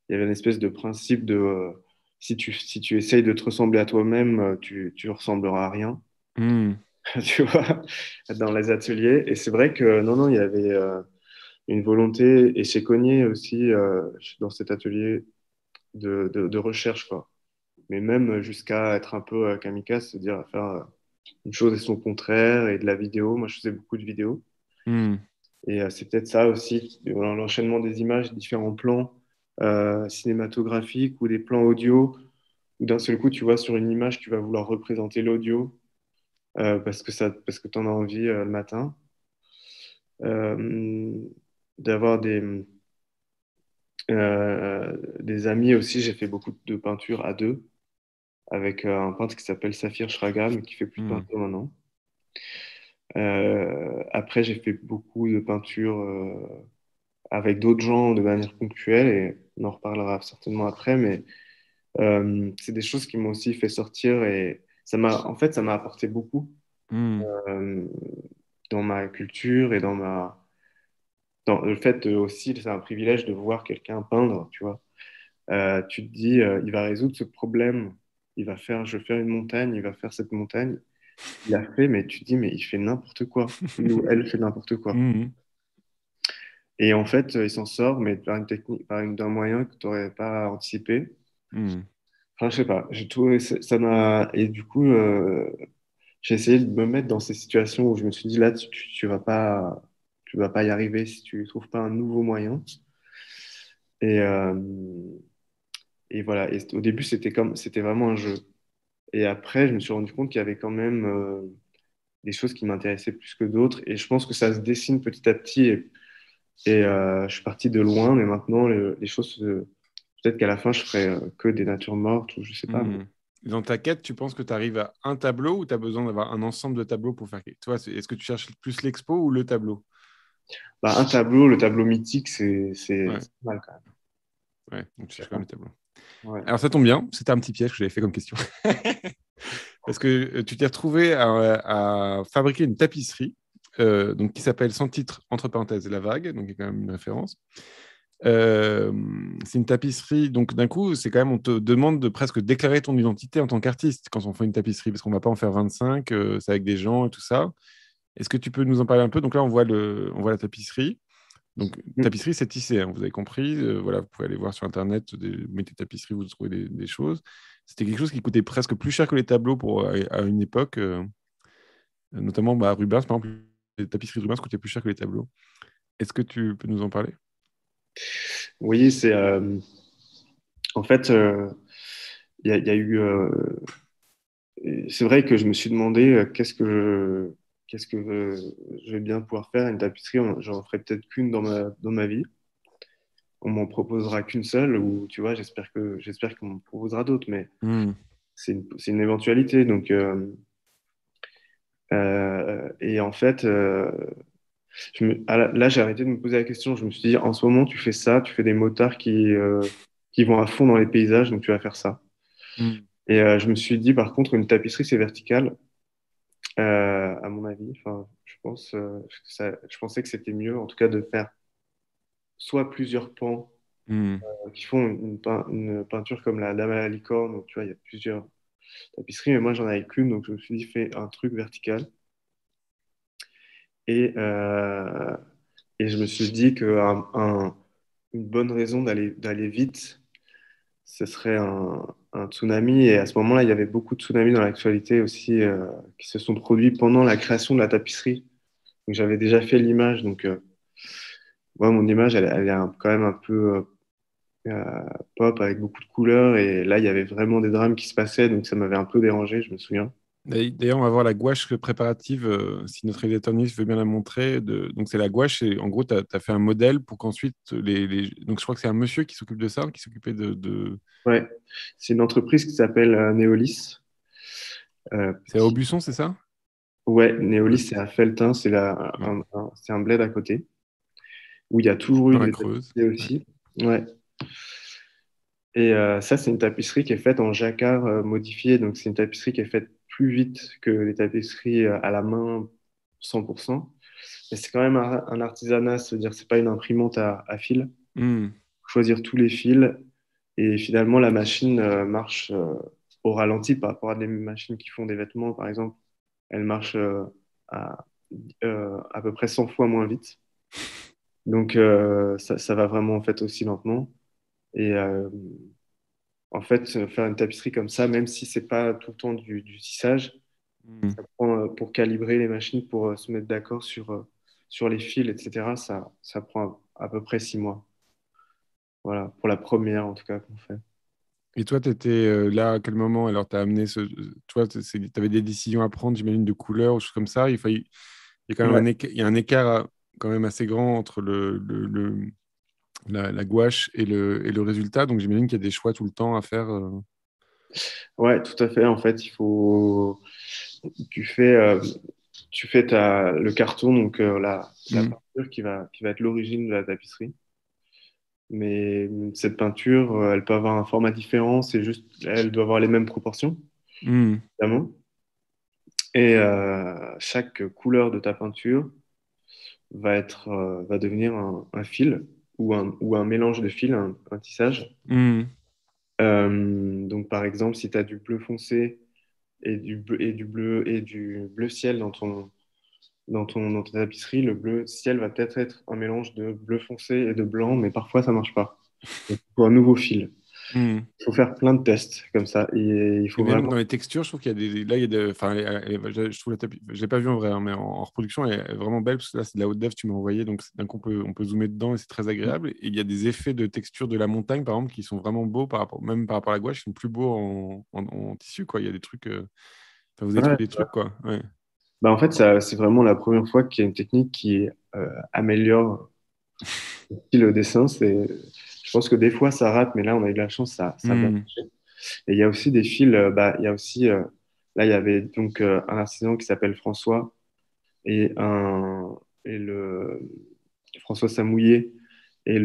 Il y avait une espèce de principe de si tu essayes de te ressembler à toi-même, tu ressembleras à rien, Hmm. tu vois, dans les ateliers. Et c'est vrai que non, non, il y avait une volonté, et chez Cognier aussi, dans cet atelier de recherche, quoi. Mais même jusqu'à être un peu kamikaze, c'est-à-dire à faire une chose et son contraire, et de la vidéo. Moi, je faisais beaucoup de vidéos. Hmm. Et c'est peut-être ça aussi, l'enchaînement des images, différents plans cinématographiques ou des plans audio, où d'un seul coup, tu vois sur une image, tu vas vouloir représenter l'audio parce que tu en as envie le matin. Euh, D'avoir des amis aussi, j'ai fait beaucoup de peinture à deux avec un peintre qui s'appelle Safir Shraga, mais qui fait plus de Hmm. peinture maintenant. Après, j'ai fait beaucoup de peinture avec d'autres gens de manière ponctuelle et on en reparlera certainement après, mais c'est des choses qui m'ont aussi fait sortir En fait, ça m'a apporté beaucoup Hmm. euh, dans ma culture et dans le fait aussi, c'est un privilège de voir quelqu'un peindre, tu vois. Tu te dis, il va résoudre ce problème, je vais faire une montagne, il va faire cette montagne. Il a fait, mais tu te dis, mais il fait n'importe quoi. Il ou elle fait n'importe quoi. Hmm. Et en fait, il s'en sort, mais par une technique, d'un moyen que tu n'aurais pas anticipé. Hmm. Enfin, je sais pas, j'ai trouvé, ça m'a. Et du coup, j'ai essayé de me mettre dans ces situations où je me suis dit, là, tu vas pas y arriver si tu trouves pas un nouveau moyen. Et, euh, et voilà. Et au début, c'était vraiment un jeu. Et après, je me suis rendu compte qu'il y avait quand même des choses qui m'intéressaient plus que d'autres. Et je pense que ça se dessine petit à petit. Je suis parti de loin, mais maintenant, les choses, peut-être qu'à la fin, je ferai que des natures mortes ou je sais pas. Hmm. Dans ta quête, tu penses que tu arrives à un tableau ou tu as besoin d'avoir un ensemble de tableaux pour faire. Toi, est-ce que tu cherches plus l'expo ou le tableau? Bah, un tableau, le tableau mythique, Ouais, c'est pas mal quand même. ouais, donc tu Je sais cherches quand même pas. le tableau. Ouais. Alors ça tombe bien, c'était un petit piège que j'avais fait comme question. Parce que tu t'es retrouvé à fabriquer une tapisserie donc, qui s'appelle sans titre, entre parenthèses, La Vague, donc il y a quand même une référence. Euh, c'est une tapisserie, donc d'un coup, c'est quand même, on te demande de presque déclarer ton identité en tant qu'artiste quand on fait une tapisserie, parce qu'on ne va pas en faire 25, c'est avec des gens et tout ça. Est-ce que tu peux nous en parler un peu? Donc là, on voit la tapisserie. Donc, Mm. tapisserie, c'est tissé, hein, vous avez compris. Voilà, vous pouvez aller voir sur Internet, vous mettez tapisserie, vous trouvez des choses. C'était quelque chose qui coûtait presque plus cher que les tableaux à une époque, notamment à Rubens, par exemple, les tapisseries de Rubens coûtaient plus cher que les tableaux. Est-ce que tu peux nous en parler? Oui, en fait, il y a eu. C'est vrai que je me suis demandé qu'est-ce que je vais bien pouvoir faire une tapisserie. J'en ferai peut-être qu'une dans ma vie. On m'en proposera qu'une seule, ou tu vois, j'espère qu'on m'en proposera d'autres, mais Hmm. c'est une éventualité. Donc, et en fait, là, j'ai arrêté de me poser la question. Je me suis dit, en ce moment, tu fais ça, tu fais des motards qui vont à fond dans les paysages, donc tu vas faire ça. Hmm. Et je me suis dit, par contre, une tapisserie, c'est vertical, à mon avis. Enfin, je pensais que c'était mieux, en tout cas, de faire soit plusieurs pans Hmm. qui font une peinture comme la Dame à la licorne, où tu vois, il y a plusieurs tapisseries, mais moi, j'en avais qu'une, donc je me suis dit, fais un truc vertical. Et, euh, et je me suis dit une bonne raison d'aller vite, ce serait un tsunami. Et à ce moment-là, il y avait beaucoup de tsunamis dans l'actualité aussi qui se sont produits pendant la création de la tapisserie. Donc j'avais déjà fait l'image, donc ouais, mon image, elle est quand même un peu pop avec beaucoup de couleurs. Et là, il y avait vraiment des drames qui se passaient, donc ça m'avait un peu dérangé, je me souviens. D'ailleurs, on va voir la gouache préparative, si notre éditorialiste veut bien la montrer. Donc, c'est la gouache, et en gros, tu as fait un modèle pour qu'ensuite, donc je crois que c'est un monsieur qui s'occupe de ça, qui s'occupait Ouais, c'est une entreprise qui s'appelle Neolis. C'est à Aubusson, c'est ça? Ouais, Néolis, Ouais, c'est à Felletin, ouais. c'est un bled à côté, où il y a toujours eu Dans la des Creuse. tapisseries Ouais. aussi. Ouais. Et ça, c'est une tapisserie qui est faite en jacquard modifié. Donc, c'est une tapisserie qui est faite plus vite que les tapisseries à la main 100%. Mais c'est quand même un artisanat, c'est-à-dire c'est pas une imprimante à fil. Hmm. Faut choisir tous les fils. Et finalement, la machine marche au ralenti par rapport à des machines qui font des vêtements, par exemple. Elle marche à, à peu près 100 fois moins vite. Donc, ça va vraiment en fait aussi lentement. Et en fait, faire une tapisserie comme ça, même si c'est pas tout le temps du tissage, Hmm. ça prend, pour calibrer les machines, pour se mettre d'accord sur les fils, etc., ça prend à peu près 6 mois. Voilà, pour la première en tout cas qu'on fait. Et toi, tu étais là à quel moment? Alors, tu as amené ce. Toi, tu avais des décisions à prendre, j'imagine, de couleurs ou choses comme ça. Il y a quand même Ouais, il y a un écart quand même assez grand entre la gouache et le résultat. Donc, j'imagine qu'il y a des choix tout le temps à faire. ouais, tout à fait. En fait, tu fais, euh, tu fais le carton, donc la Hmm. peinture qui va être l'origine de la tapisserie. Mais cette peinture, elle peut avoir un format différent, elle doit avoir les mêmes proportions, Hmm. évidemment. Et chaque couleur de ta peinture va devenir un fil ou un mélange de fils, un tissage. Hmm. Donc, par exemple, si tu as du bleu foncé et du bleu ciel dans ta tapisserie, le bleu ciel va peut-être être un mélange de bleu foncé et de blanc, mais parfois ça marche pas. Donc, il faut un nouveau fil. Hmm. Il faut faire plein de tests comme ça. Et il Et faut même vraiment. dans les textures, je trouve qu'il y a des. Là, il y a des. Enfin, je trouve la tapis. Je l'ai pas vu en vrai, hein, mais en reproduction, elle est vraiment belle parce que là, c'est de la haute def, tu m'as envoyé. Donc, d'un coup, on peut zoomer dedans et c'est très agréable. Et il y a des effets de texture de la montagne, par exemple, qui sont vraiment beaux même par rapport à la gouache, ils sont plus beaux en tissu, quoi. Il y a des trucs. Enfin, vous avez Ouais. trouvé des trucs, quoi. Ouais. Bah, en fait, c'est vraiment la première fois qu'il y a une technique qui améliore le dessin. Je pense que des fois ça rate, mais là on a eu de la chance, ça a bien Hmm. marché. Et il y a aussi des fils, il y a aussi, là il y avait donc un artisan qui s'appelle François et, et le François Samouillet et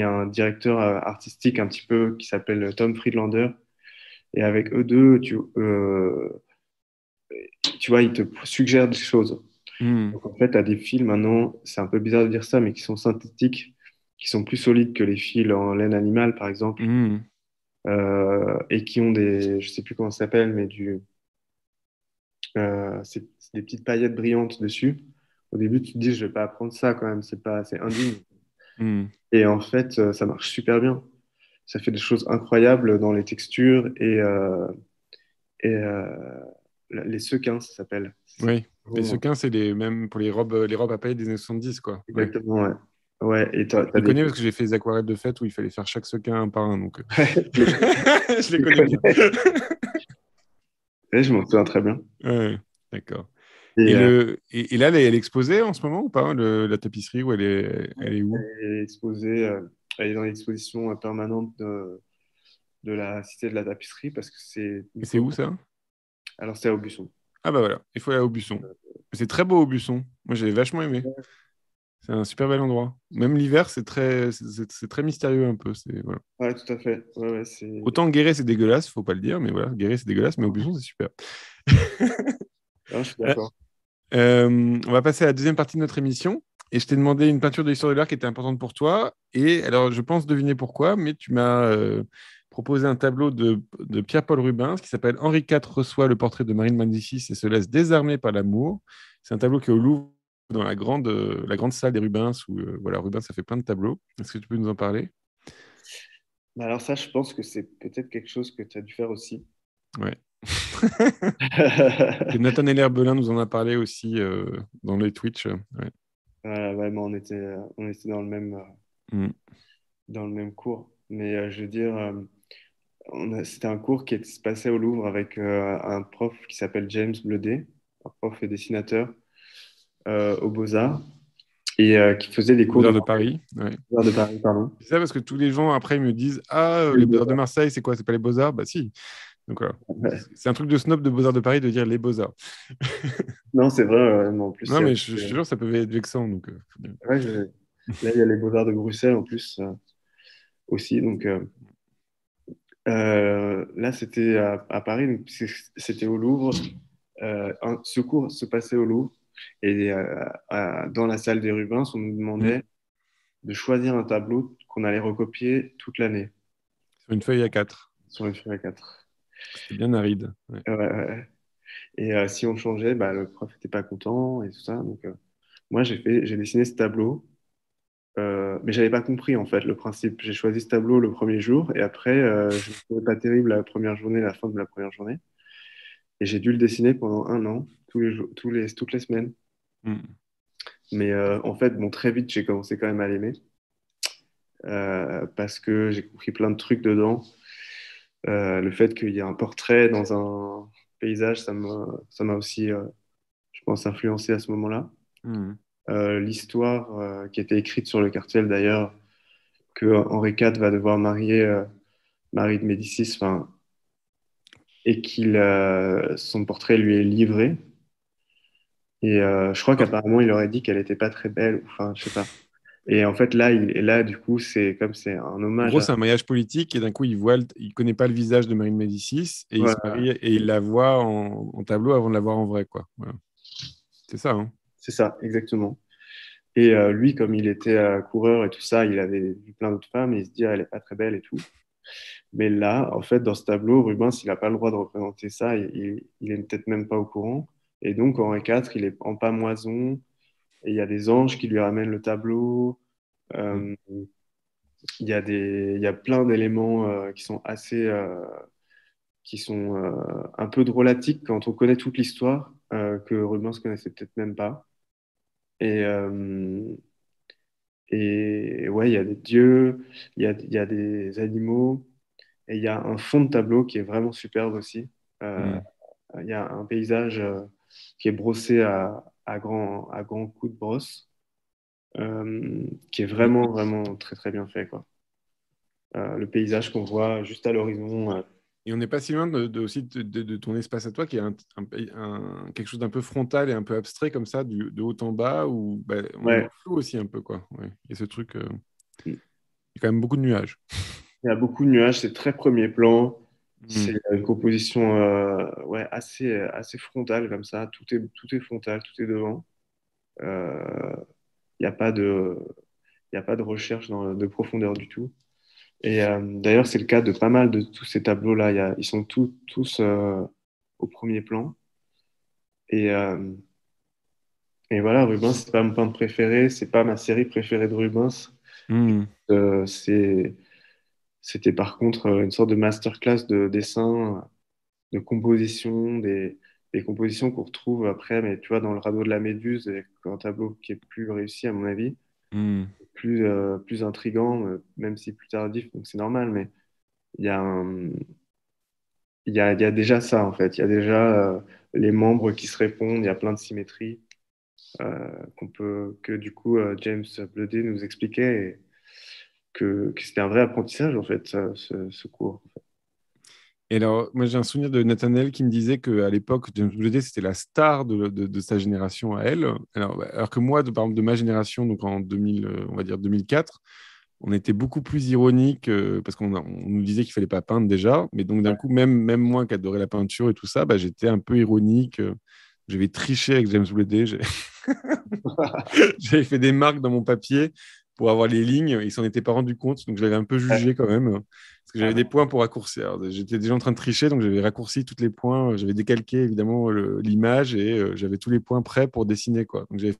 un directeur artistique un petit peu qui s'appelle Tom Friedlander. Et avec eux deux, tu vois, ils te suggèrent des choses. Hmm. Donc, en fait, tu as des fils maintenant, c'est un peu bizarre de dire ça, mais qui sont synthétiques, qui sont plus solides que les fils en laine animale, par exemple, Hmm. et qui ont des, je sais plus comment ça s'appelle, mais c'est des petites paillettes brillantes dessus. Au début, tu te dis, je vais pas apprendre ça quand même, c'est indigne. Hmm. Et en fait, ça marche super bien. Ça fait des choses incroyables dans les textures et les sequins, ça s'appelle. C'est Oui. Les bon, sequins, c'est même pour les robes à paillettes des années 70, quoi. Ouais. exactement, ouais. Ouais, et Je t'as les des. connais parce que j'ai fait des aquarelles de fête où il fallait faire chaque sequin un par un. Donc, Je les je les connais bien. connais. Ouais, je m'en souviens très bien. Ouais, d'accord. Et Et là, elle est exposée en ce moment ou pas, la tapisserie, où elle est où? elle est exposée, elle est dans l'exposition permanente de la Cité de la Tapisserie parce que c'est Et une c'est où commande. ça? Alors, c'est à Aubusson. Ah bah voilà, il faut aller à Aubusson. C'est très beau Aubusson. Moi, j'ai vachement aimé. C'est un super bel endroit. Même l'hiver, c'est très mystérieux un peu. Voilà. Ouais, tout à fait. Ouais, ouais, c'est. Autant Guéret, c'est dégueulasse, faut pas le dire, mais voilà, Guéret, c'est dégueulasse, mais Aubusson, c'est super. Non, je suis d'accord. On va passer à la deuxième partie de notre émission. Et je t'ai demandé une peinture de l'histoire de l'art qui était importante pour toi. Et alors, je pense deviner pourquoi, mais tu m'as proposé un tableau de Pierre-Paul Rubens qui s'appelle Henri IV reçoit le portrait de Marine Médicis et se laisse désarmer par l'amour. C'est un tableau qui est au Louvre, dans la grande salle des Rubens, où voilà, Rubens a fait plein de tableaux. Est-ce que tu peux nous en parler? Mais alors, ça, je pense que c'est peut-être quelque chose que tu as dû faire aussi. Ouais. Et Nathan Herbelin nous en a parlé aussi dans les Twitch. Ouais. Voilà, ouais, mais on était Mm. dans le même cours. Mais je veux dire, c'était un cours qui se passait au Louvre avec un prof qui s'appelle James Bleudet, un prof et dessinateur aux Beaux-Arts, et qui faisait des Aux cours de Beaux-Arts de Paris. Ouais. Beaux-Arts de Paris, pardon. C'est ça parce que tous les gens après ils me disent ah Les les Beaux-Arts de Beaux-Arts. Marseille c'est quoi? C'est pas les Beaux-Arts? Bah si. Donc voilà. Ouais. C'est un truc de snob de Beaux-Arts de Paris de dire les Beaux-Arts. Non, c'est vrai, mais en plus, Non mais je te jure ça peut être vexant donc faut bien. ouais, là, il y a les Beaux-Arts de Bruxelles en plus aussi. Donc là, c'était à Paris, donc c'était au Louvre. Ce cours se passait au Louvre. Et dans la salle des Rubens, on nous Mm. demandait de choisir un tableau qu'on allait recopier toute l'année Sur une feuille A4. sur une feuille A4. C'était bien aride. Ouais. Ouais, ouais. Et si on changeait, bah, le prof n'était pas content et tout ça. Donc, moi, j'ai dessiné ce tableau, mais j'avais pas compris en fait le principe. J'ai choisi ce tableau le premier jour et après, je ne trouvais pas terrible la première journée, la fin de la première journée. Et j'ai dû le dessiner pendant un an, tous les jours, toutes les semaines. Mm. Mais en fait, bon, très vite, j'ai commencé quand même à l'aimer parce que j'ai compris plein de trucs dedans. Le fait qu'il y ait un portrait dans un paysage, ça m'a aussi, je pense, influencé à ce moment-là. Mm. L'histoire qui était écrite sur le cartel d'ailleurs, que Henri IV va devoir marier Marie de Médicis, enfin, et son portrait lui est livré. Et je crois qu'apparemment, il aurait dit qu'elle n'était pas très belle, enfin, je sais pas. Et en fait, là, là, du coup, c'est comme c'est un En hommage gros, à. c'est un mariage politique et d'un coup, il connaît pas le visage de Marine Médicis et il se Ouais, marie et il la voit en tableau avant de la voir en vrai, quoi. Voilà. C'est ça, hein. c'est ça, exactement. Et lui, comme il était coureur et tout ça, il avait vu plein d'autres femmes et il se dit, ah, elle est pas très belle et tout. Mais là, en fait, dans ce tableau, Rubens, il n'a pas le droit de représenter ça. Il est peut-être même pas au courant. Et donc, Henri IV, il est en pamoison. Et il y a des anges qui lui ramènent le tableau. Mm. Euh, il y a plein d'éléments qui sont un peu drôlatiques quand on connaît toute l'histoire, que Rubens connaissait peut-être même pas. Et, ouais, il y a des dieux, il y a des animaux. Et il y a un fond de tableau qui est vraiment superbe aussi. Euh, Mm. il y a un paysage qui est brossé à grands coups de brosse, qui est Et, vraiment, vraiment très, très bien fait, quoi. Le paysage qu'on voit juste à l'horizon. et on n'est pas si loin aussi de ton espace à toi, qui est quelque chose d'un peu frontal et un peu abstrait comme ça, de haut en bas, où bah, on est dans Ouais, le flou aussi un peu, quoi. Ouais. Il y a ce truc, il y a quand même beaucoup de nuages. il y a beaucoup de nuages, c'est très premier plan. C'est Mm. une composition ouais, assez frontale comme ça. Tout est frontal, tout est devant. Euh, Il n'y a pas de, il y a pas de recherche de profondeur du tout. Et d'ailleurs, c'est le cas de pas mal de tous ces tableaux-là. Ils sont tous au premier plan. Et, euh, et voilà, Rubens, c'est pas mon peintre préféré, c'est pas ma série préférée de Rubens. Mm. Euh, c'est, C'était par contre une sorte de masterclass de dessin, de composition, des compositions qu'on retrouve après, mais tu vois, dans le radeau de la Méduse, avec un tableau qui est plus réussi à mon avis, Mm. plus intrigant, même si plus tardif, donc c'est normal, mais il y a un, il y a déjà ça en fait. Il y a déjà les membres qui se répondent, il y a plein de symétries que du coup James Bloody nous expliquait et que c'était un vrai apprentissage en fait, ce cours. Et alors, moi, j'ai un souvenir de Nathaniel qui me disait qu'à l'époque, James Blunt, c'était la star de sa génération à elle. Alors que moi, par exemple, de ma génération, donc en 2000, on va dire 2004, on était beaucoup plus ironique parce on nous disait qu'il fallait pas peindre déjà. Mais donc, d'un coup, même moi qui adorais la peinture et tout ça, bah, j'étais un peu ironique. J'avais triché avec James Blunt. J'avais fait des marques dans mon papier pour avoir les lignes. Il s'en était pas rendu compte, donc je l'avais un peu Ouais. jugé quand même. Parce que j'avais des points pour raccourcir. Alors, j'étais déjà en train de tricher, donc j'avais raccourci tous les points. J'avais décalqué évidemment l'image et j'avais tous les points prêts pour dessiner, quoi. Donc j'avais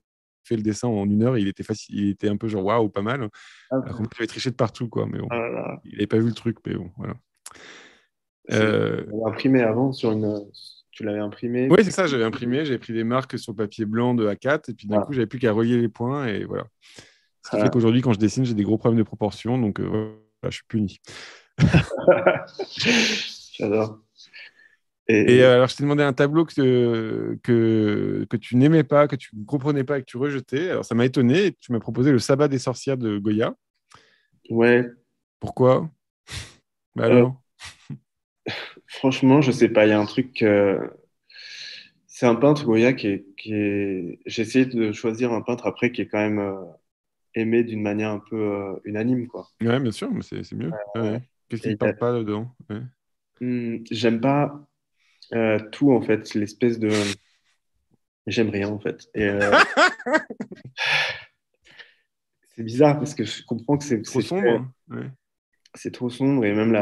fait le dessin en 1 heure. Il était facile, il était un peu genre waouh, pas mal. Alors que moi, j'avais triché de partout, quoi. Mais bon, Ah là là. il n'avait pas vu le truc, mais bon, voilà. Tu Euh, l'avais imprimé avant sur une. Tu l'avais imprimé. Oui, c'est ça, j'avais imprimé, j'avais pris des marques sur le papier blanc de A4, et puis d'un coup, Voilà. j'avais plus qu'à relier les points, et voilà. Ce qui fait Ah. qu'aujourd'hui, quand je dessine, j'ai des gros problèmes de proportion, donc voilà, je suis puni. J'adore. Et Et alors, je t'ai demandé un tableau que tu n'aimais pas, que tu ne comprenais pas et que tu rejetais. Alors, ça m'a étonné, et tu m'as proposé le Sabbat des sorcières de Goya. ouais, Pourquoi? Bah euh, alors? franchement, je sais pas. Il y a un truc. C'est un peintre Goya J'ai essayé de choisir un peintre après qui est quand même aimé d'une manière un peu unanime, quoi. Ouais, bien sûr, mais c'est mieux. Ouais. Qu'est-ce qui Et ne parle pas dedans? Ouais. j'aime pas tout en fait. L'espèce de. J'aime rien en fait. Et c'est bizarre parce que je comprends que Trop sombre, hein. Ouais. c'est trop sombre et même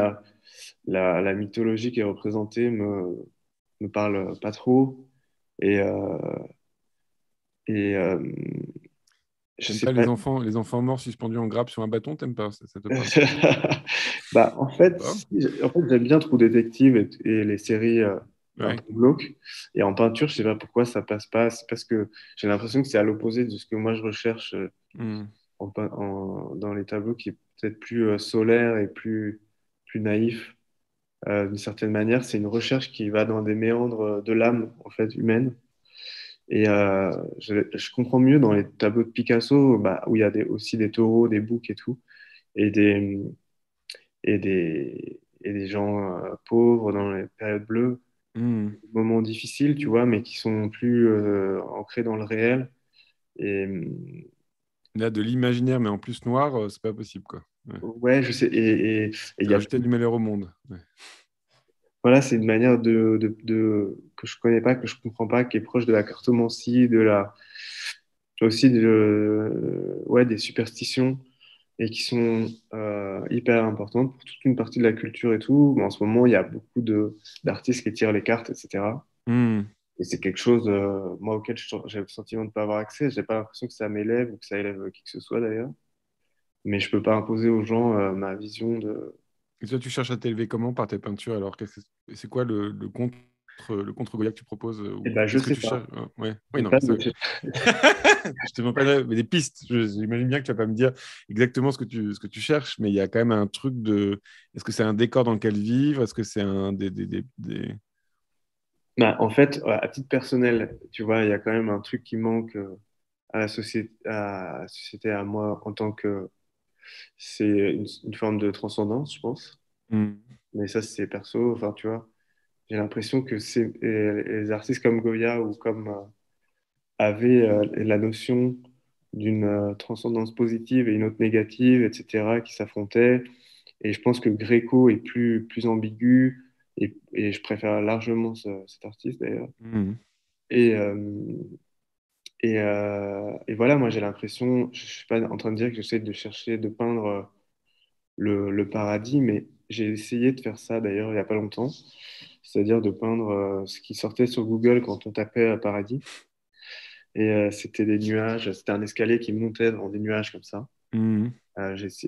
la mythologie qui est représentée me parle pas trop. Et, et je T'aimes sais pas pas. les enfants morts suspendus en grappe sur un bâton, t'aimes pas? Ça te parle Bah, pas? en fait j'aime bien True Detective et les séries un Ouais. peu glauques. Et en peinture, je sais pas pourquoi ça passe pas. C'est parce que j'ai l'impression que c'est à l'opposé de ce que moi je recherche Hmm. dans les tableaux, qui est peut-être plus solaire et plus naïf. D'une certaine manière, c'est une recherche qui va dans des méandres de l'âme en fait humaine. Et je comprends mieux dans les tableaux de Picasso, bah, où il y a aussi des taureaux, des boucs et tout, et et des gens pauvres dans les périodes bleues, Hmm. des moments difficiles, tu vois, mais qui sont plus ancrés dans le réel. Et, Là, de l'imaginaire, mais en plus noir, c'est pas possible, quoi. Ouais. Ouais, je sais. Et il y a Rajouter du malheur au monde. Ouais. voilà, c'est une manière que je connais pas, que je comprends pas, qui est proche de la cartomancie, aussi ouais, des superstitions et qui sont hyper importantes pour toute une partie de la culture et tout. Mais en ce moment, il y a beaucoup d'artistes qui tirent les cartes, etc. Hmm. Et c'est quelque chose, moi, auquel j'ai le sentiment de ne pas avoir accès. J'ai pas l'impression que ça m'élève ou que ça élève qui que ce soit d'ailleurs. Mais je peux pas imposer aux gens ma vision de. Et toi, tu cherches à t'élever comment par tes peintures? Alors, c'est quoi le contre-Goya que tu proposes Eh ou ben, je qu'est-ce que sais tu pas. cherches? Ouais. Oui, J'ai non, pas mais de- ça. Je te demande pas mais des pistes. J'imagine bien que tu vas pas me dire exactement ce que tu cherches, mais il y a quand même un truc de. Est-ce que c'est un décor dans lequel vivre? Est-ce que c'est un des. Bah, en fait, à titre personnel, tu vois, il y a quand même un truc qui manque à la société, à moi, en tant que. C'est une forme de transcendance, je pense. Hmm. Mais ça, c'est perso. Enfin, tu vois, j'ai l'impression que les artistes comme Goya ou comme avaient la notion d'une transcendance positive et une autre négative, etc., qui s'affrontaient. Et je pense que Gréco est plus ambigu et je préfère largement cet artiste d'ailleurs. Hmm. Et, et voilà, moi j'ai l'impression, je suis pas en train de dire que j'essaie de chercher de peindre le paradis, mais j'ai essayé de faire ça d'ailleurs il n'y a pas longtemps, c'est-à-dire de peindre ce qui sortait sur Google quand on tapait paradis. Et c'était des nuages, c'était un escalier qui montait dans des nuages comme ça. Hmm.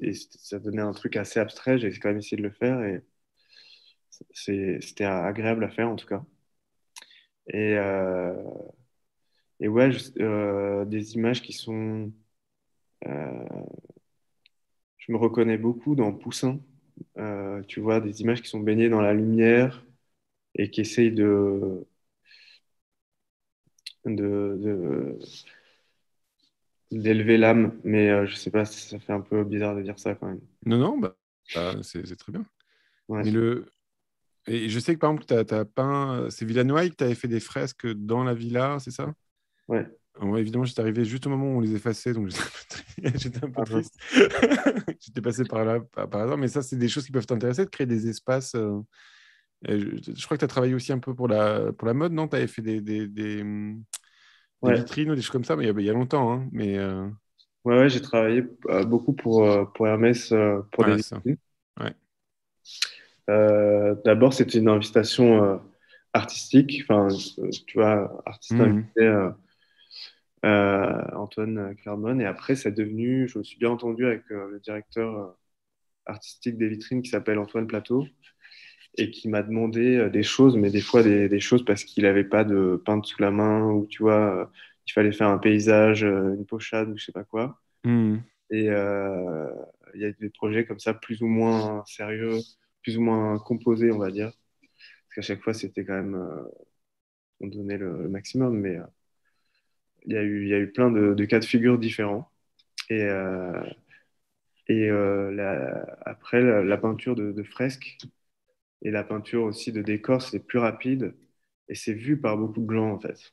Et ça donnait un truc assez abstrait, j'ai quand même essayé de le faire et c'était agréable à faire en tout cas. Et, et ouais, des images qui sont. euh, je me reconnais beaucoup dans Poussin. Tu vois, des images qui sont baignées dans la lumière et qui essayent de- d'élever l'âme. Mais je sais pas, ça fait un peu bizarre de dire ça quand même. Non, non, c'est très bien. Ouais, Mais et je sais que par exemple, tu as peint. C'est Villanoy que tu avais fait des fresques dans la villa, c'est ça? ouais. Ouais, évidemment, j'étais arrivé juste au moment où on les effaçait, donc j'étais un peu Ah, triste. J'étais passé par là par hasard, mais ça, c'est des choses qui peuvent t'intéresser, de créer des espaces. Et je crois que tu as travaillé aussi un peu pour la mode, non? Tu avais fait des ouais, vitrines ou des choses comme ça, mais il y a longtemps. Hein, mais ouais, j'ai travaillé beaucoup pour Hermès pour des voilà, c'est ça. vitrines. Ouais. D'abord, c'était une invitation artistique, enfin, tu vois, artiste invité. Mhm. Antoine Carbone. Et après, c'est devenu, je me suis bien entendu avec le directeur artistique des vitrines qui s'appelle Antoine Plateau et qui m'a demandé des choses, mais des fois des choses parce qu'il n'avait pas de peintre sous la main ou tu vois, il fallait faire un paysage, une pochade ou je sais pas quoi. Mhm. Et il y a des projets comme ça plus ou moins sérieux, plus ou moins composés, on va dire. Parce qu'à chaque fois, c'était quand même, on donnait le maximum, mais il y a eu plein de cas de figure différents. Et, après, la peinture de fresques et la peinture aussi de décors, c'est plus rapide et c'est vu par beaucoup de gens en fait.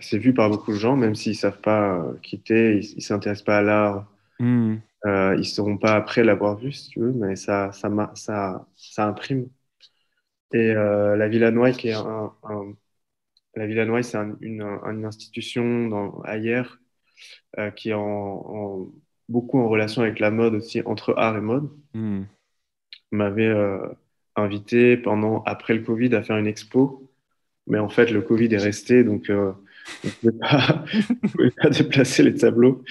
C'est vu par beaucoup de gens, même s'ils savent pas quitter, ils s'intéressent pas à l'art, Mhm. ils sauront pas après l'avoir vu, si tu veux, mais ça imprime. Et la Villanoise, la Villanoise, c'est une institution à Hyères qui est beaucoup en relation avec la mode aussi, entre art et mode. Mhm. M'avait invité après le Covid à faire une expo. Mais en fait, le Covid est resté, donc on ne pouvait pas, on pouvait pas déplacer les tableaux.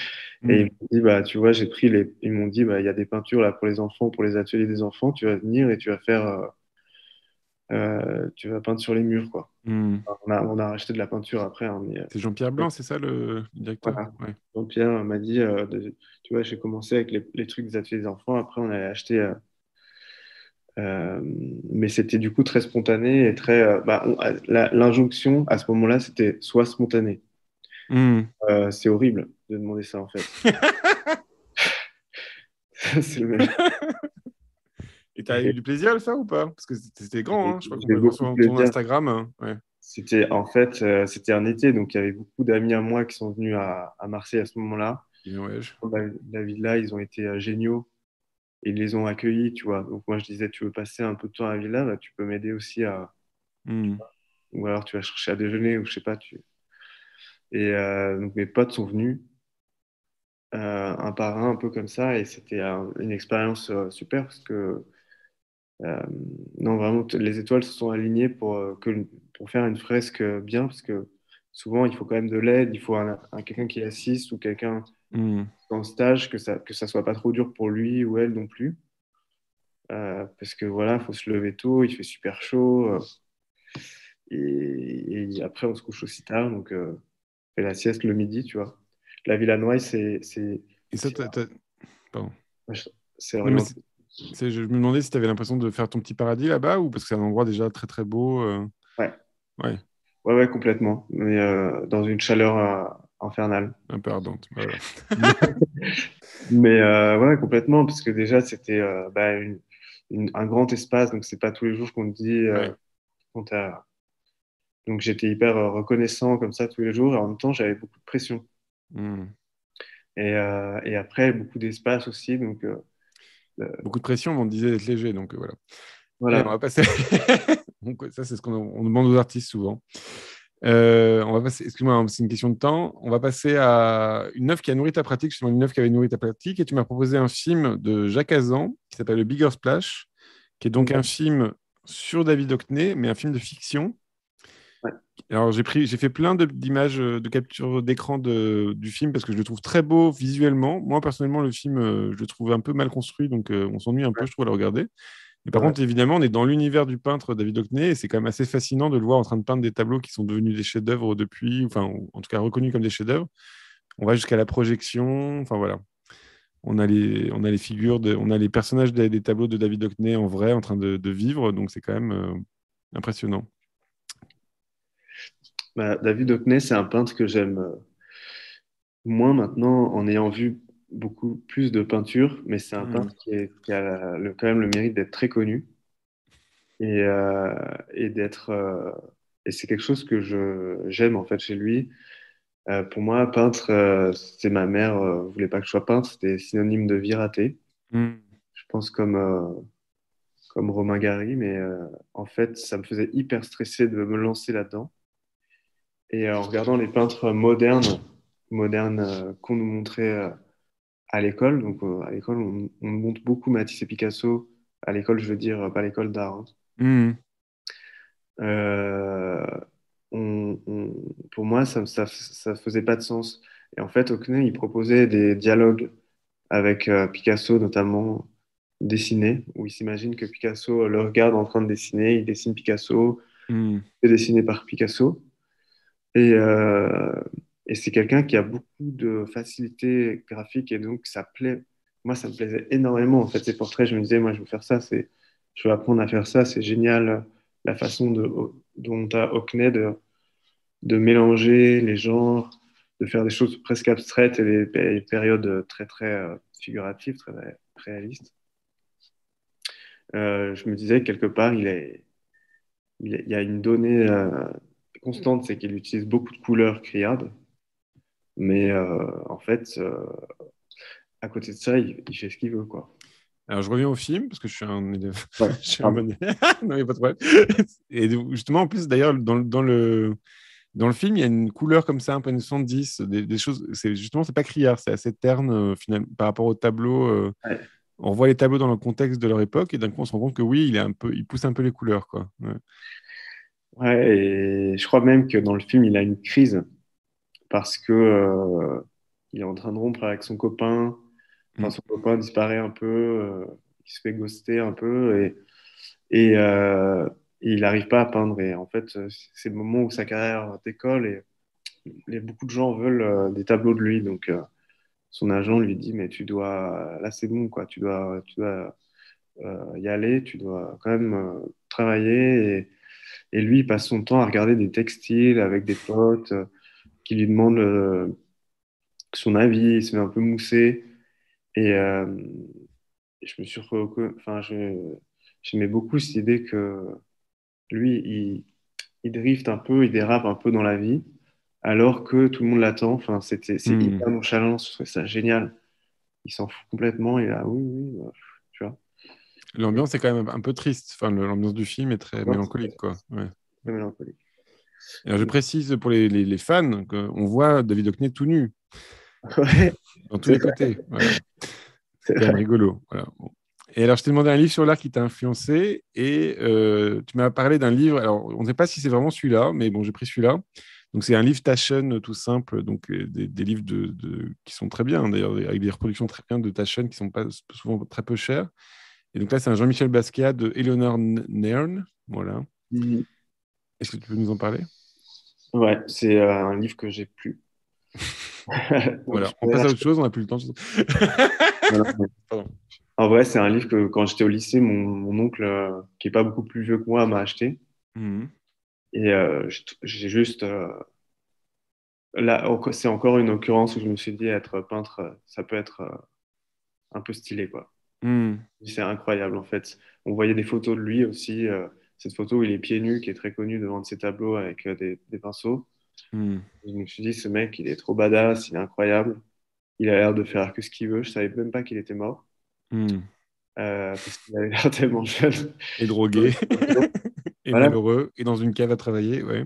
Et ils Mhm. m'ont dit, bah, tu vois, ils m'ont dit, bah, il y a des peintures là pour les enfants, pour les ateliers des enfants, tu vas venir et tu vas peindre sur les murs, quoi. Mhm. Alors, on a racheté de la peinture après, hein, mais C'est Jean-Pierre Blanc, c'est ça le directeur? voilà. Ouais. Jean-Pierre m'a dit, tu vois, j'ai commencé avec les trucs des ateliers des enfants, après on allait acheter Euh, mais c'était du coup très spontané et très. L'injonction à ce moment-là, c'était soit spontané. Mhm. C'est horrible de demander ça en fait. C'est le même. Et tu as eu du plaisir à le faire ou pas? Parce que c'était grand, hein. Je crois qu'on J'ai peut le voir beaucoup de sur ton plaisir. Instagram. Hein. Ouais. C'était en fait, c'était un été, donc il y avait beaucoup d'amis à moi qui sont venus à Marseille à ce moment-là. Et ouais, La villa, ils ont été géniaux et ils les ont accueillis, tu vois. Donc moi, je disais, tu veux passer un peu de temps à la villa, bah, tu peux m'aider aussi à, Hmm. ou alors tu vas chercher à déjeuner ou je sais pas. Et donc mes potes sont venus un par un peu comme ça et c'était une expérience super parce que euh, non vraiment les étoiles se sont alignées pour faire une fresque bien parce que souvent il faut quand même de l'aide, il faut quelqu'un qui assiste ou quelqu'un Hmm. en stage que ça soit pas trop dur pour lui ou elle non plus. Parce que voilà, il faut se lever tôt, il fait super chaud et après on se couche aussi tard donc on fait la sieste le midi, tu vois. La Villanoise, Et ça, pardon. c'est Non, mais orienté. je me demandais si tu avais l'impression de faire ton petit paradis là-bas ou parce que c'est un endroit déjà très très beau. Ouais, Ouais, ouais, ouais, complètement. Mais dans une chaleur infernale. un peu ardente. Voilà. Mais ouais, complètement, parce que déjà, c'était bah, un grand espace, donc c'est pas tous les jours qu'on te dit Ouais. quand Donc j'étais hyper reconnaissant comme ça tous les jours, et en même temps, j'avais beaucoup de pression. Hmm. Et après, beaucoup d'espace aussi, donc Beaucoup de pression, mais on te disait d'être léger, donc voilà. Allez, on voilà. va passer. Donc, ça, c'est ce qu'on demande aux artistes souvent. On va passer, excuse-moi, hein, c'est une question de temps. On va passer à une œuvre qui a nourri ta pratique, justement une œuvre qui avait nourri ta pratique, et tu m'as proposé un film de Jacques Hazan qui s'appelle Le Bigger Splash, qui est donc un film sur David Hockney, mais un film de fiction. Ouais. Alors j'ai fait plein d'images de capture d'écran du film parce que je le trouve très beau visuellement. Moi personnellement le film je le trouve un peu mal construit donc on s'ennuie un peu je trouve à le regarder. Mais par Ouais. contre évidemment on est dans l'univers du peintre David Hockney et c'est quand même assez fascinant de le voir en train de peindre des tableaux qui sont devenus des chefs-d'œuvre depuis, enfin ou en tout cas reconnus comme des chefs-d'œuvre. On va jusqu'à la projection, enfin voilà. On a les figures, on a les personnages des tableaux de David Hockney en vrai en train de vivre donc c'est quand même impressionnant. Bah, David Hockney, c'est un peintre que j'aime moins maintenant en ayant vu beaucoup plus de peintures, mais c'est un Hmm. peintre qui a quand même le mérite d'être très connu et, d'être et c'est quelque chose que j'aime en fait chez lui. Pour moi, peintre, c'est ma mère voulait pas que je sois peintre, c'était synonyme de vie ratée. Hmm. Je pense comme Romain Gary, mais en fait, ça me faisait hyper stresser de me lancer là-dedans. Et en regardant les peintres modernes qu'on nous montrait à l'école, donc à l'école, on nous montre beaucoup Matisse et Picasso. À l'école, je veux dire, pas l'école d'art, hein. Hmm. Euh, pour moi, ça faisait pas de sens. Et en fait, Hockney, il proposait des dialogues avec Picasso, notamment dessiné, où il s'imagine que Picasso le regarde en train de dessiner, il dessine Picasso, Hmm. c'est dessiné par Picasso. Et, euh, et c'est quelqu'un qui a beaucoup de facilité graphique et donc ça plaît. Moi, ça me plaisait énormément en fait ces portraits. Je me disais, moi, je veux faire ça, je veux apprendre à faire ça. C'est génial la façon dont tu as Hockney de mélanger les genres, de faire des choses presque abstraites et des périodes très très figuratives, très réalistes. Je me disais quelque part, il y a une donnée constante, c'est qu'il utilise beaucoup de couleurs criardes, mais en fait, à côté de ça, il fait ce qu'il veut, quoi. Alors, je reviens au film parce que je suis un élève. Ouais, Je suis un pardon. bon élève. Non, il n'y a pas de problème. Et justement, en plus, d'ailleurs, dans le film, il y a une couleur comme ça, un peu années 70, des choses. Justement, c'est pas criard, c'est assez terne finalement, par rapport au tableau. Ouais. On revoit les tableaux dans le contexte de leur époque et d'un coup, on se rend compte que oui, il pousse un peu les couleurs, quoi. Ouais. Ouais, et je crois même que dans le film, il a une crise parce que il est en train de rompre avec son copain. Enfin, Mm. son copain disparaît un peu, il se fait ghoster un peu et, euh, et il n'arrive pas à peindre. Et en fait, c'est le moment où sa carrière décolle et beaucoup de gens veulent des tableaux de lui. Donc, son agent lui dit, mais tu dois, là c'est bon, quoi, tu dois y aller, tu dois quand même travailler. Et lui, il passe son temps à regarder des textiles avec des potes qui lui demandent son avis, il se met un peu moussé. Et je me suis j'aimais beaucoup cette idée que lui, il drift un peu, il dérape un peu dans la vie, alors que tout le monde l'attend. Enfin, c'est Hmm. hyper nonchalant, je trouve ça génial. Il s'en fout complètement, il est là, oui, oui, tu vois. L'ambiance est quand même un peu triste. Enfin, l'ambiance du film est très Non, c'est mélancolique, quoi. Ouais. très mélancolique. Alors, je précise pour les fans qu'on voit David Hockney tout nu, Ouais, dans tous c'est les vrai, côtés. Voilà. C'est c'est quand même vrai. rigolo. Voilà. Bon. Et alors, je t'ai demandé un livre sur l'art qui t'a influencé et tu m'as parlé d'un livre. Alors, on ne sait pas si c'est vraiment celui-là, mais bon, j'ai pris celui-là. Donc, c'est un livre Taschen tout simple, donc des livres qui sont très bien, d'ailleurs, avec des reproductions très bien de Taschen qui sont pas souvent très peu chères. Et donc là, c'est un Jean-Michel Basquiat de Eleanor Nairn. Voilà. Mhm. Est-ce que tu peux nous en parler? Ouais, c'est un livre que j'ai plus. Donc, je Voilà, on pourrais passe à autre l'acheter. chose, on n'a plus le temps. Voilà. Pardon. En vrai, c'est un livre que quand j'étais au lycée, mon oncle, qui est pas beaucoup plus vieux que moi, m'a acheté. Mhm. Et j'ai juste. Là, c'est encore une occurrence où je me suis dit, être peintre, ça peut être un peu stylé, quoi. Mhm. C'est incroyable, en fait. On voyait des photos de lui aussi. Cette photo où il est pieds nus, qui est très connue devant de ses tableaux avec des pinceaux. Mhm. Je me suis dit, ce mec, il est trop badass, il est incroyable. Il a l'air de faire que ce qu'il veut. Je savais même pas qu'il était mort, Mhm. parce qu'il avait l'air tellement jeune. Et drogué, et Voilà, malheureux, et dans une cave à travailler, ouais.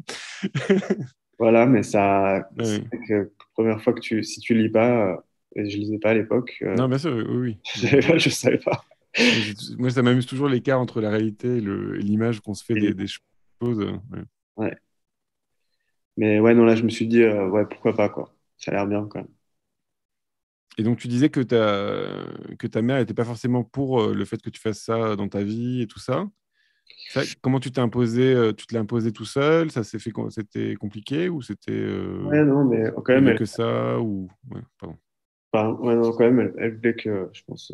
voilà, mais ça, c'est Ouais. vrai que la première fois que si tu lis pas, et je lisais pas à l'époque, Non, bien sûr, oui, oui. je savais pas. Mais moi, ça m'amuse toujours l'écart entre la réalité et l'image qu'on se fait Et, des choses. Ouais. ouais. Mais ouais, non, là, je me suis dit, ouais, pourquoi pas, quoi. Ça a l'air bien, quand même. Et donc, tu disais que ta mère n'était pas forcément pour le fait que tu fasses ça dans ta vie et tout ça. Comment tu t'es imposé, tu te l'as imposé tout seul? Ça s'est fait, c'était compliqué ou Ouais, non, mais quand il y même, avait que ça ou ouais, pardon. enfin, ouais, non, quand même, elle voulait que, je pense,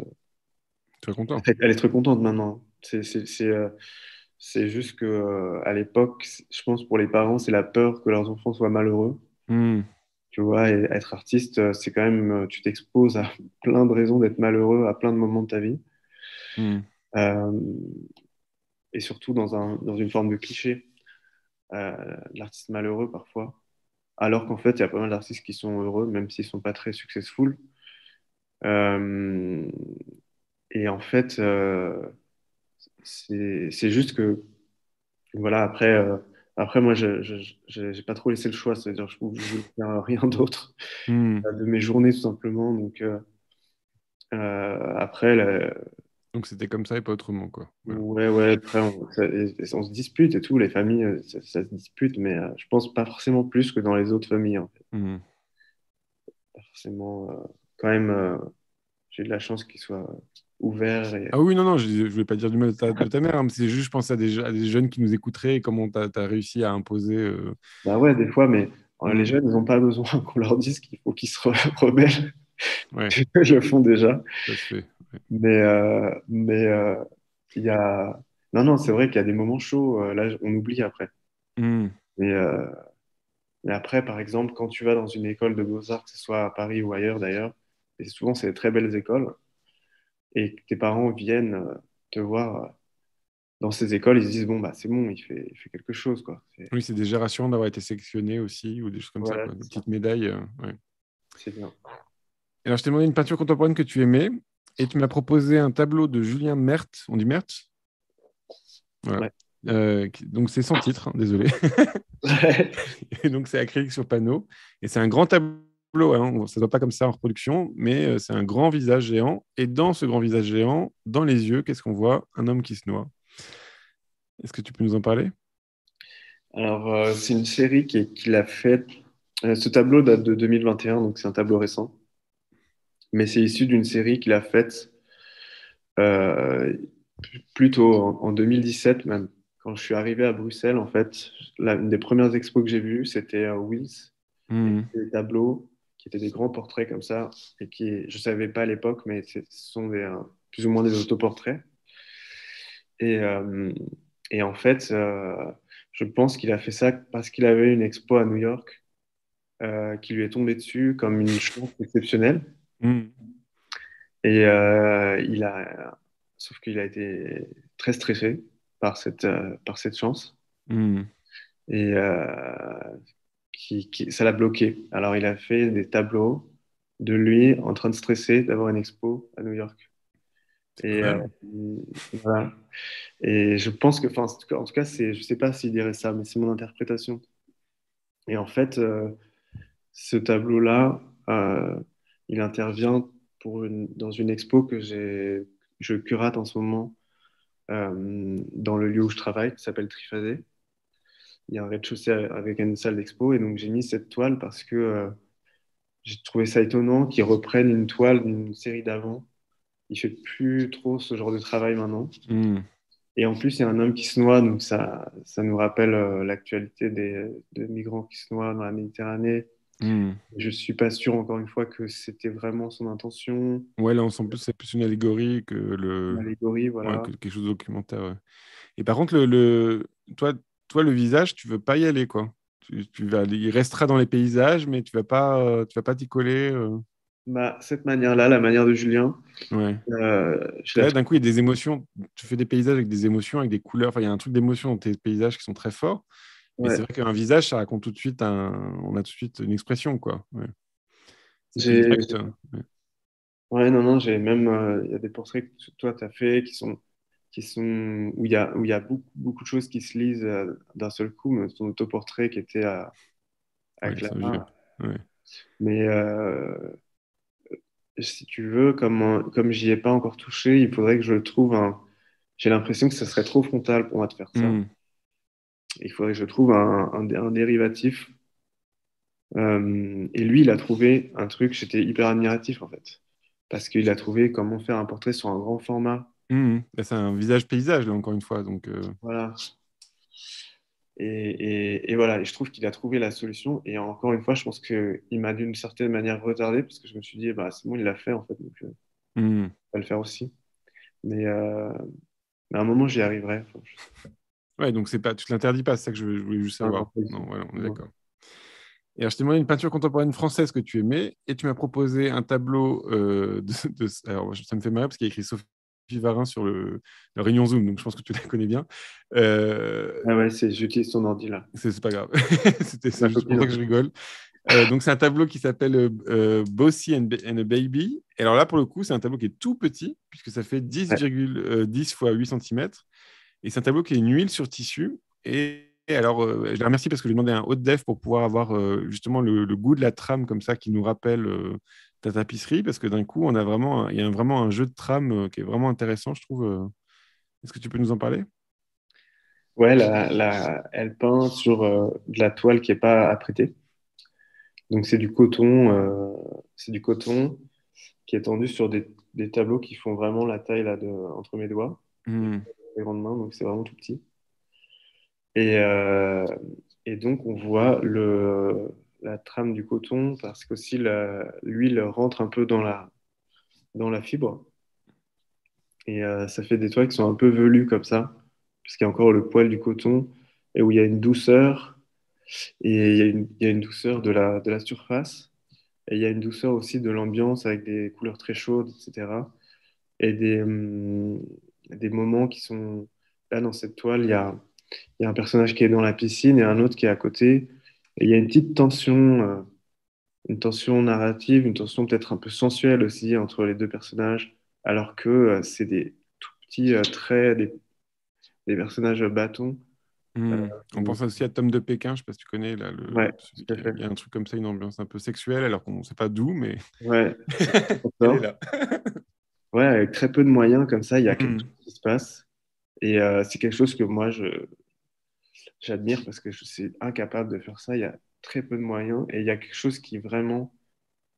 Tu es content? elle est très contente maintenant. C'est juste que, à l'époque, je pense pour les parents, c'est la peur que leurs enfants soient malheureux. Hmm. Tu vois, et être artiste, c'est quand même, tu t'exposes à plein de raisons d'être malheureux à plein de moments de ta vie. Hmm. Euh, et surtout dans une forme de cliché, l'artiste malheureux parfois. Alors qu'en fait, il y a pas mal d'artistes qui sont heureux, même s'ils sont pas très successful. Euh, et en fait, c'est juste que, voilà, après moi, j'ai pas trop laissé le choix, c'est-à-dire je voulais faire rien d'autre Hmm. de mes journées, tout simplement. Donc, après, Donc c'était comme ça et pas autrement, quoi. Voilà. ouais, ouais, après, on se dispute et tout, les familles, ça se dispute, mais je pense pas forcément plus que dans les autres familles, en fait. Hmm. Pas forcément, quand même, j'ai de la chance qu'ils soient ouverts et, Ah oui, non, non, je voulais pas dire du mal de ta mère, hein, mais c'est juste, je pense à des jeunes qui nous écouteraient et comment tu as réussi à imposer. bah ouais, des fois, mais les Hmm. jeunes, ils n'ont pas besoin qu'on leur dise qu'il faut qu'ils se rebellent. Ouais, Ils le font déjà. ça se fait. Ouais. Mais il y a. Non, non, c'est vrai qu'il y a des moments chauds, là, on oublie après. Hmm. Mais, euh, mais après, par exemple, quand tu vas dans une école de beaux-arts, que ce soit à Paris ou ailleurs d'ailleurs, et souvent c'est des très belles écoles, et que tes parents viennent te voir dans ces écoles, ils se disent, bon, bah c'est bon, il fait quelque chose, quoi. Oui, c'est déjà rassurant d'avoir été sélectionné aussi, ou des choses comme ça, Voilà, quoi. Des c'est ça. petites médailles. Ouais. C'est bien. Alors, je t'ai demandé une peinture contemporaine que tu aimais, et tu m'as proposé un tableau de Julien Merthe. On dit Merthe? Voilà. Ouais. Donc, c'est sans titre, hein, désolé. Ouais. Et donc, c'est acrylique sur panneau. Et c'est un grand tableau, hein. Ça ne doit pas comme ça en reproduction, mais c'est un grand visage géant. Et dans ce grand visage géant, dans les yeux, qu'est-ce qu'on voit? Un homme qui se noie. Est-ce que tu peux nous en parler? Alors, c'est une série qu'il a faite. Ce tableau date de 2021, donc c'est un tableau récent. Mais c'est issu d'une série qu'il a faite euh, plus tôt, en 2017 même. Quand je suis arrivé à Bruxelles, en fait, une des premières expos que j'ai vues, c'était Wills, et Hmm. c'était des tableaux qui étaient des grands portraits comme ça, et je ne savais pas à l'époque, mais ce sont plus ou moins des autoportraits. Et, euh, et en fait, je pense qu'il a fait ça parce qu'il avait une expo à New York qui lui est tombée dessus comme une chance exceptionnelle. Hmm. Et sauf qu'il a été très stressé par cette chance. Hmm. et ça l'a bloqué. Alors, il a fait des tableaux de lui en train de stresser d'avoir une expo à New York. C'est Et incroyable. voilà. Et je pense que, enfin, en tout cas, je sais pas s'il dirait ça, mais c'est mon interprétation. Et en fait, ce tableau-là, il intervient dans une expo je curate en ce moment dans le lieu où je travaille, qui s'appelle Triphasé. Il y a un rez-de-chaussée avec une salle d'expo, et donc j'ai mis cette toile parce que j'ai trouvé ça étonnant qu'ils reprennent une toile d'une série d'avant. Il fait plus trop ce genre de travail maintenant. Hmm. Et en plus, il y a un homme qui se noie, donc ça nous rappelle l'actualité des migrants qui se noient dans la Méditerranée. Hmm. Je suis pas sûr, encore une fois, que c'était vraiment son intention, Ouais, là, on sent plus, c'est plus une allégorie que une allégorie, ouais, voilà. que quelque chose de documentaire. Ouais. Et par contre, toi, le visage, tu veux pas y aller, quoi. Il restera dans les paysages, mais tu vas pas t'y coller. Bah, cette manière-là, la manière de Julien, Ouais. Parce je que la là, trouve. d'un coup, il y a des émotions. Tu fais des paysages avec des émotions, avec des couleurs. Enfin, il y a un truc d'émotion dans tes paysages qui sont très forts. Mais c'est Ouais. vrai qu'un visage, ça raconte tout de suite on a tout de suite une expression, quoi. Ouais. C'est plus J'ai, direct. Ouais. ouais, non, non, j'ai même, il y a des portraits que toi, tu as fait où il y a beaucoup, beaucoup de choses qui se lisent d'un seul coup, mais ton autoportrait qui était à Ouais, ils sont vieux. Clara. Ouais. Mais si tu veux, comme j'y ai pas encore touché, il faudrait que je trouve j'ai l'impression que ce serait trop frontal pour moi de faire ça. Hmm. Il faudrait que je trouve un dérivatif. Et lui, il a trouvé un truc, j'étais hyper admiratif en fait. Parce qu'il a trouvé comment faire un portrait sur un grand format. Hmm. Là, c'est un visage paysage, là, encore une fois. Donc, Voilà. Et voilà, et je trouve qu'il a trouvé la solution. Et encore une fois, je pense qu'il m'a d'une certaine manière retardé parce que je me suis dit, bah, c'est bon, il l'a fait en fait, donc hmm. je vais le faire aussi. Mais, mais à un moment, j'y arriverai. Enfin, Ouais, donc c'est pas, tu te l'interdis pas, c'est ça que je voulais juste non, non, savoir. pas du Non, tout. voilà, on est Non. d'accord. Et alors, je t'ai demandé une peinture contemporaine française que tu aimais, et tu m'as proposé un tableau alors, ça me fait marrer parce qu'il y a écrit Sophie Varin sur la réunion Zoom, donc je pense que tu la connais bien. Euh, Ah ouais, j'utilise ton ordi là. c'est pas grave, c'est Ma juste pour copine ça en que je fait. rigole. Donc, c'est un tableau qui s'appelle Bossy and a Baby. Et alors là, pour le coup, c'est un tableau qui est tout petit, puisque ça fait Ouais. 10,10 fois 8 cm. Et c'est un tableau qui est une huile sur tissu. Et alors, je la remercie parce que je lui ai demandé un haute def pour pouvoir avoir justement le goût de la trame comme ça qui nous rappelle ta tapisserie. Parce que d'un coup, il y a vraiment un jeu de trame qui est vraiment intéressant, je trouve. Est-ce que tu peux nous en parler? Ouais, elle peint sur de la toile qui est pas apprêtée. Donc c'est du coton qui est tendu sur des tableaux qui font vraiment la taille là, entre mes doigts, Hmm. les grandes mains, donc c'est vraiment tout petit. Et, euh, et donc on voit la trame du coton parce qu'aussi l'huile rentre un peu dans la fibre. Et ça fait des toiles qui sont un peu velues comme ça, puisqu'il y a encore le poil du coton, et où il y a une douceur, et il y a une douceur de la surface, et il y a une douceur aussi de l'ambiance avec des couleurs très chaudes, etc. Et des moments qui sont... Là, dans cette toile, il y a un personnage qui est dans la piscine et un autre qui est à côté. Et il y a une tension narrative, une tension peut-être un peu sensuelle aussi entre les deux personnages, alors que c'est des tout petits traits, des personnages bâtons. Euh, Hmm. On pense aussi à Tom de Pékin, je sais pas si tu connais, là, ouais, tout à fait. il y a un truc comme ça, une ambiance un peu sexuelle, alors qu'on ne sait pas d'où, mais Ouais, c'est trop elle est fort. là. Ouais, avec très peu de moyens comme ça, il y a quelque Hmm. chose qui se passe. Et c'est quelque chose que j'admire parce que je suis incapable de faire ça. Il y a très peu de moyens et il y a quelque chose qui vraiment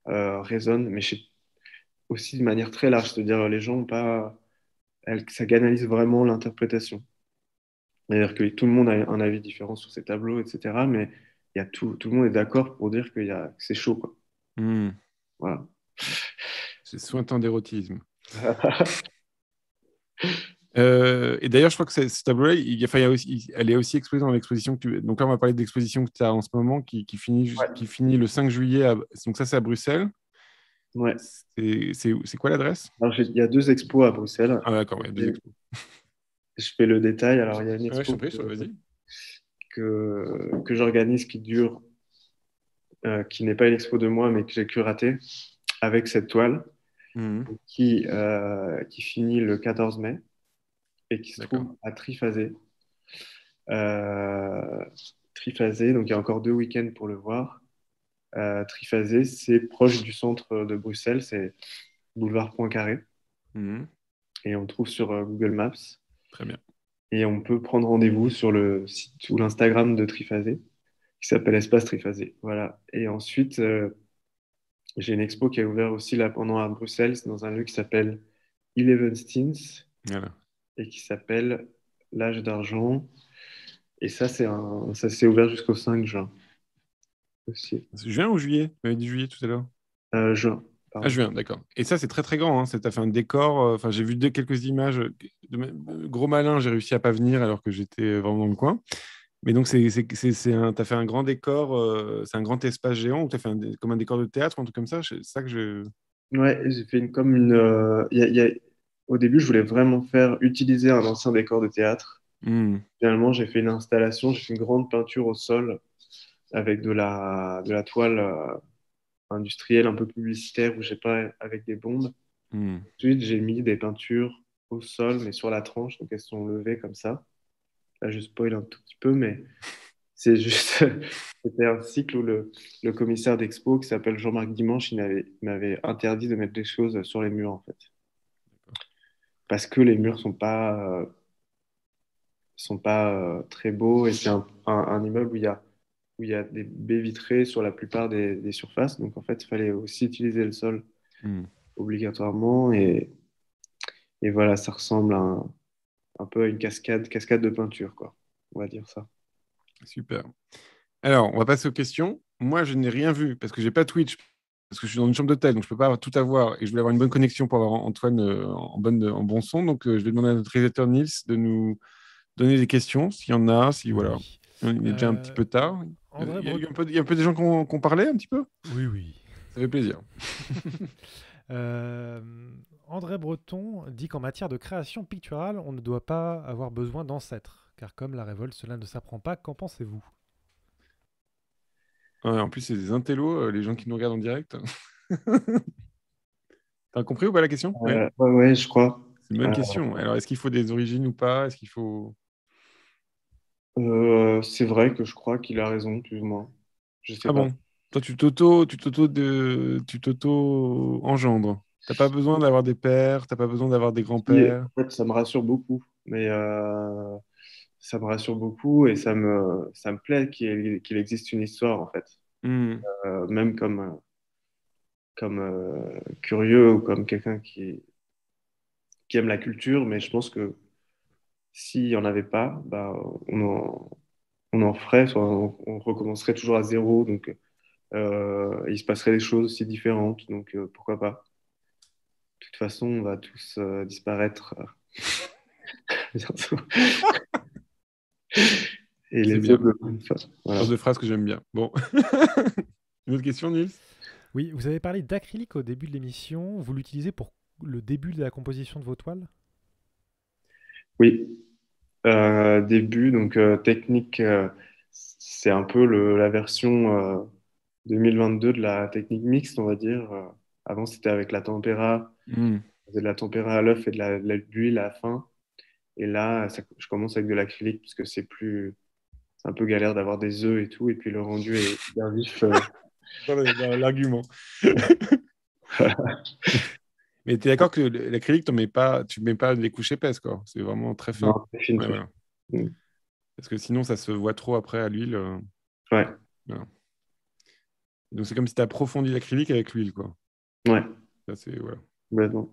résonne, mais aussi de manière très large. C'est-à-dire, les gens ont pas, ça canalise vraiment l'interprétation. C'est-à-dire que tout le monde a un avis différent sur ces tableaux, etc. Mais tout le monde est d'accord pour dire que c'est chaud, quoi. Hmm. Voilà. C'est sointant d'érotisme. Et d'ailleurs, je crois que ce tableau-là, enfin, elle est aussi exposée dans l'exposition Donc là, on va parler de l'exposition que tu as en ce moment Ouais. qui finit le 5 juillet. Donc ça, c'est à Bruxelles. Ouais. C'est quoi l'adresse? Alors, il y a deux expos à Bruxelles. Ah, d'accord, ouais, il y a deux expos. Je fais le détail. Alors, il y a une Ouais, je t'en expo prie, vas-y. que j'organise qui n'est pas une expo de moi, mais que j'ai curaté avec cette toile Mhm. qui finit le 14 mai et qui se D'accord. trouve à Triphasé. Euh, Triphasé, donc il y a encore 2 week-ends pour le voir. Triphasé, c'est proche du centre de Bruxelles, c'est boulevard Poincaré. Mhm. Et on trouve sur Google Maps. Très bien. Et on peut prendre rendez-vous sur le site ou l'Instagram de Triphasé, qui s'appelle Espace Triphasé. Voilà. Et ensuite, j'ai une expo qui a ouvert aussi là pendant à Bruxelles, c'est dans un lieu qui s'appelle Eleven Steens Voilà. et qui s'appelle L'Âge d'Argent. Et ça s'est ouvert jusqu'au 5 juin aussi. C'est juin ou juillet? Tu m'avais dit juillet tout à l'heure. Juin, Ah, pardon. juin, d'accord. Et ça, c'est très très grand. Hein. Ça t'a fait un décor. Enfin, j'ai vu quelques images. Gros malin, j'ai réussi à pas venir alors que j'étais vraiment dans le coin. Mais donc, t'as fait un grand décor. C'est un grand espace géant ou t'as fait comme un décor de théâtre, un truc comme ça. C'est ça que je. Ouais, j'ai fait comme une. Au début, je voulais vraiment utiliser un ancien décor de théâtre. Hmm, Finalement, j'ai fait une installation, j'ai fait une grande peinture au sol avec de la toile industrielle un peu publicitaire où j'ai pas avec des bombes. hmm. Ensuite, j'ai mis des peintures au sol, mais sur la tranche, donc elles sont levées comme ça. Là, je spoil un tout petit peu, mais c'est juste. C'était un cycle où le commissaire d'expo, qui s'appelle Jean-Marc Dimanche, il m'avait interdit de mettre des choses sur les murs, en fait. Parce que les murs sont pas très beaux et c'est un immeuble où il y a des baies vitrées sur la plupart des surfaces. Donc, en fait, il fallait aussi utiliser le sol Hmm. obligatoirement. Et voilà, ça ressemble un peu à une cascade de peinture, quoi. On va dire ça. Super. Alors, on va passer aux questions. Moi, je n'ai rien vu parce que j'ai pas Twitch, parce que je suis dans une chambre d'hôtel, donc je peux pas tout avoir. Et je voulais avoir une bonne connexion pour avoir Antoine en bon son. Donc, je vais demander à notre réalisateur Nils de nous donner des questions, s'il y en a, si voilà. Oui. Il est déjà un petit Euh, peu tard. André Breton. Il y a un peu des gens qui ont parlé un petit peu. Oui, oui. Ça fait plaisir. Euh, André Breton dit qu'en matière de création picturale, on ne doit pas avoir besoin d'ancêtres, car comme la révolte, cela ne s'apprend pas. Qu'en pensez-vous? Ouais, en plus, c'est des intellos, les gens qui nous regardent en direct. T'as compris ou pas la question? Ouais, Ouais, ouais, je crois. c'est une bonne Euh, question. Alors, est-ce qu'il faut des origines ou pas? Est-ce qu'il faut... c'est vrai que je crois qu'il a raison, plus ou moins. Je sais Ah pas. bon? Toi, tu t'auto-engendres. T'as pas besoin d'avoir des pères, t'as pas besoin d'avoir des Et, grands-pères. en fait, ça me rassure beaucoup. Mais ça me rassure beaucoup et ça me plaît qu'il existe une histoire, en fait. Hmm, Même comme curieux ou comme quelqu'un qui aime la culture. Mais je pense que s'il n'y en avait pas, bah, on en ferait, soit on recommencerait toujours à zéro. Donc, il se passerait des choses aussi différentes. Donc, pourquoi pas? De toute façon, on va tous disparaître bientôt. Et c'est les bien. autres, enfin, voilà. Genre de phrase que j'aime bien. Bon. Une autre question, Nils? Oui, vous avez parlé d'acrylique au début de l'émission. Vous l'utilisez pour le début de la composition de vos toiles? Oui, début, donc technique, c'est un peu la version 2022 de la technique mixte, on va dire. Avant, c'était avec la tempéra, Hmm, on faisait de la tempéra à l'œuf et de l'huile à la fin. Et là, je commence avec de l'acrylique parce que c'est un peu galère d'avoir des œufs et tout. Et puis le rendu est bien vif. dans l'argument. Mais tu es d'accord que l'acrylique, tu mets pas des couches épaisses, quoi. C'est vraiment très fin. Non, très fine, Ouais, très fine. voilà. Mm. Parce que sinon, ça se voit trop après à l'huile. Ouais, Voilà. Donc, c'est comme si tu approfondis l'acrylique avec l'huile, quoi. ouais, Ça, c'est, voilà. complètement.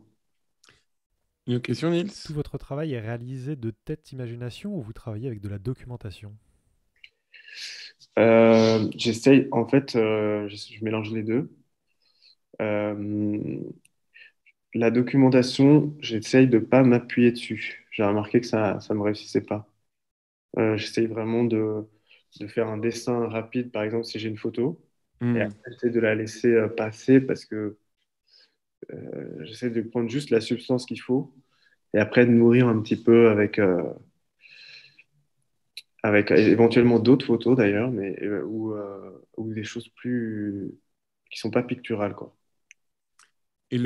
Une autre question, Nils? Tout votre travail est réalisé de tête imagination ou vous travaillez avec de la documentation? J'essaye, en fait, je mélange les deux. Euh, la documentation, j'essaye de pas m'appuyer dessus. J'ai remarqué que ça me réussissait pas. J'essaye vraiment de faire un dessin rapide, par exemple, si j'ai une photo, et Hmm, après, j'essaie de la laisser passer parce que j'essaie de prendre juste la substance qu'il faut et après de nourrir un petit peu avec éventuellement d'autres photos d'ailleurs, mais ou des choses qui sont pas picturales, quoi. Et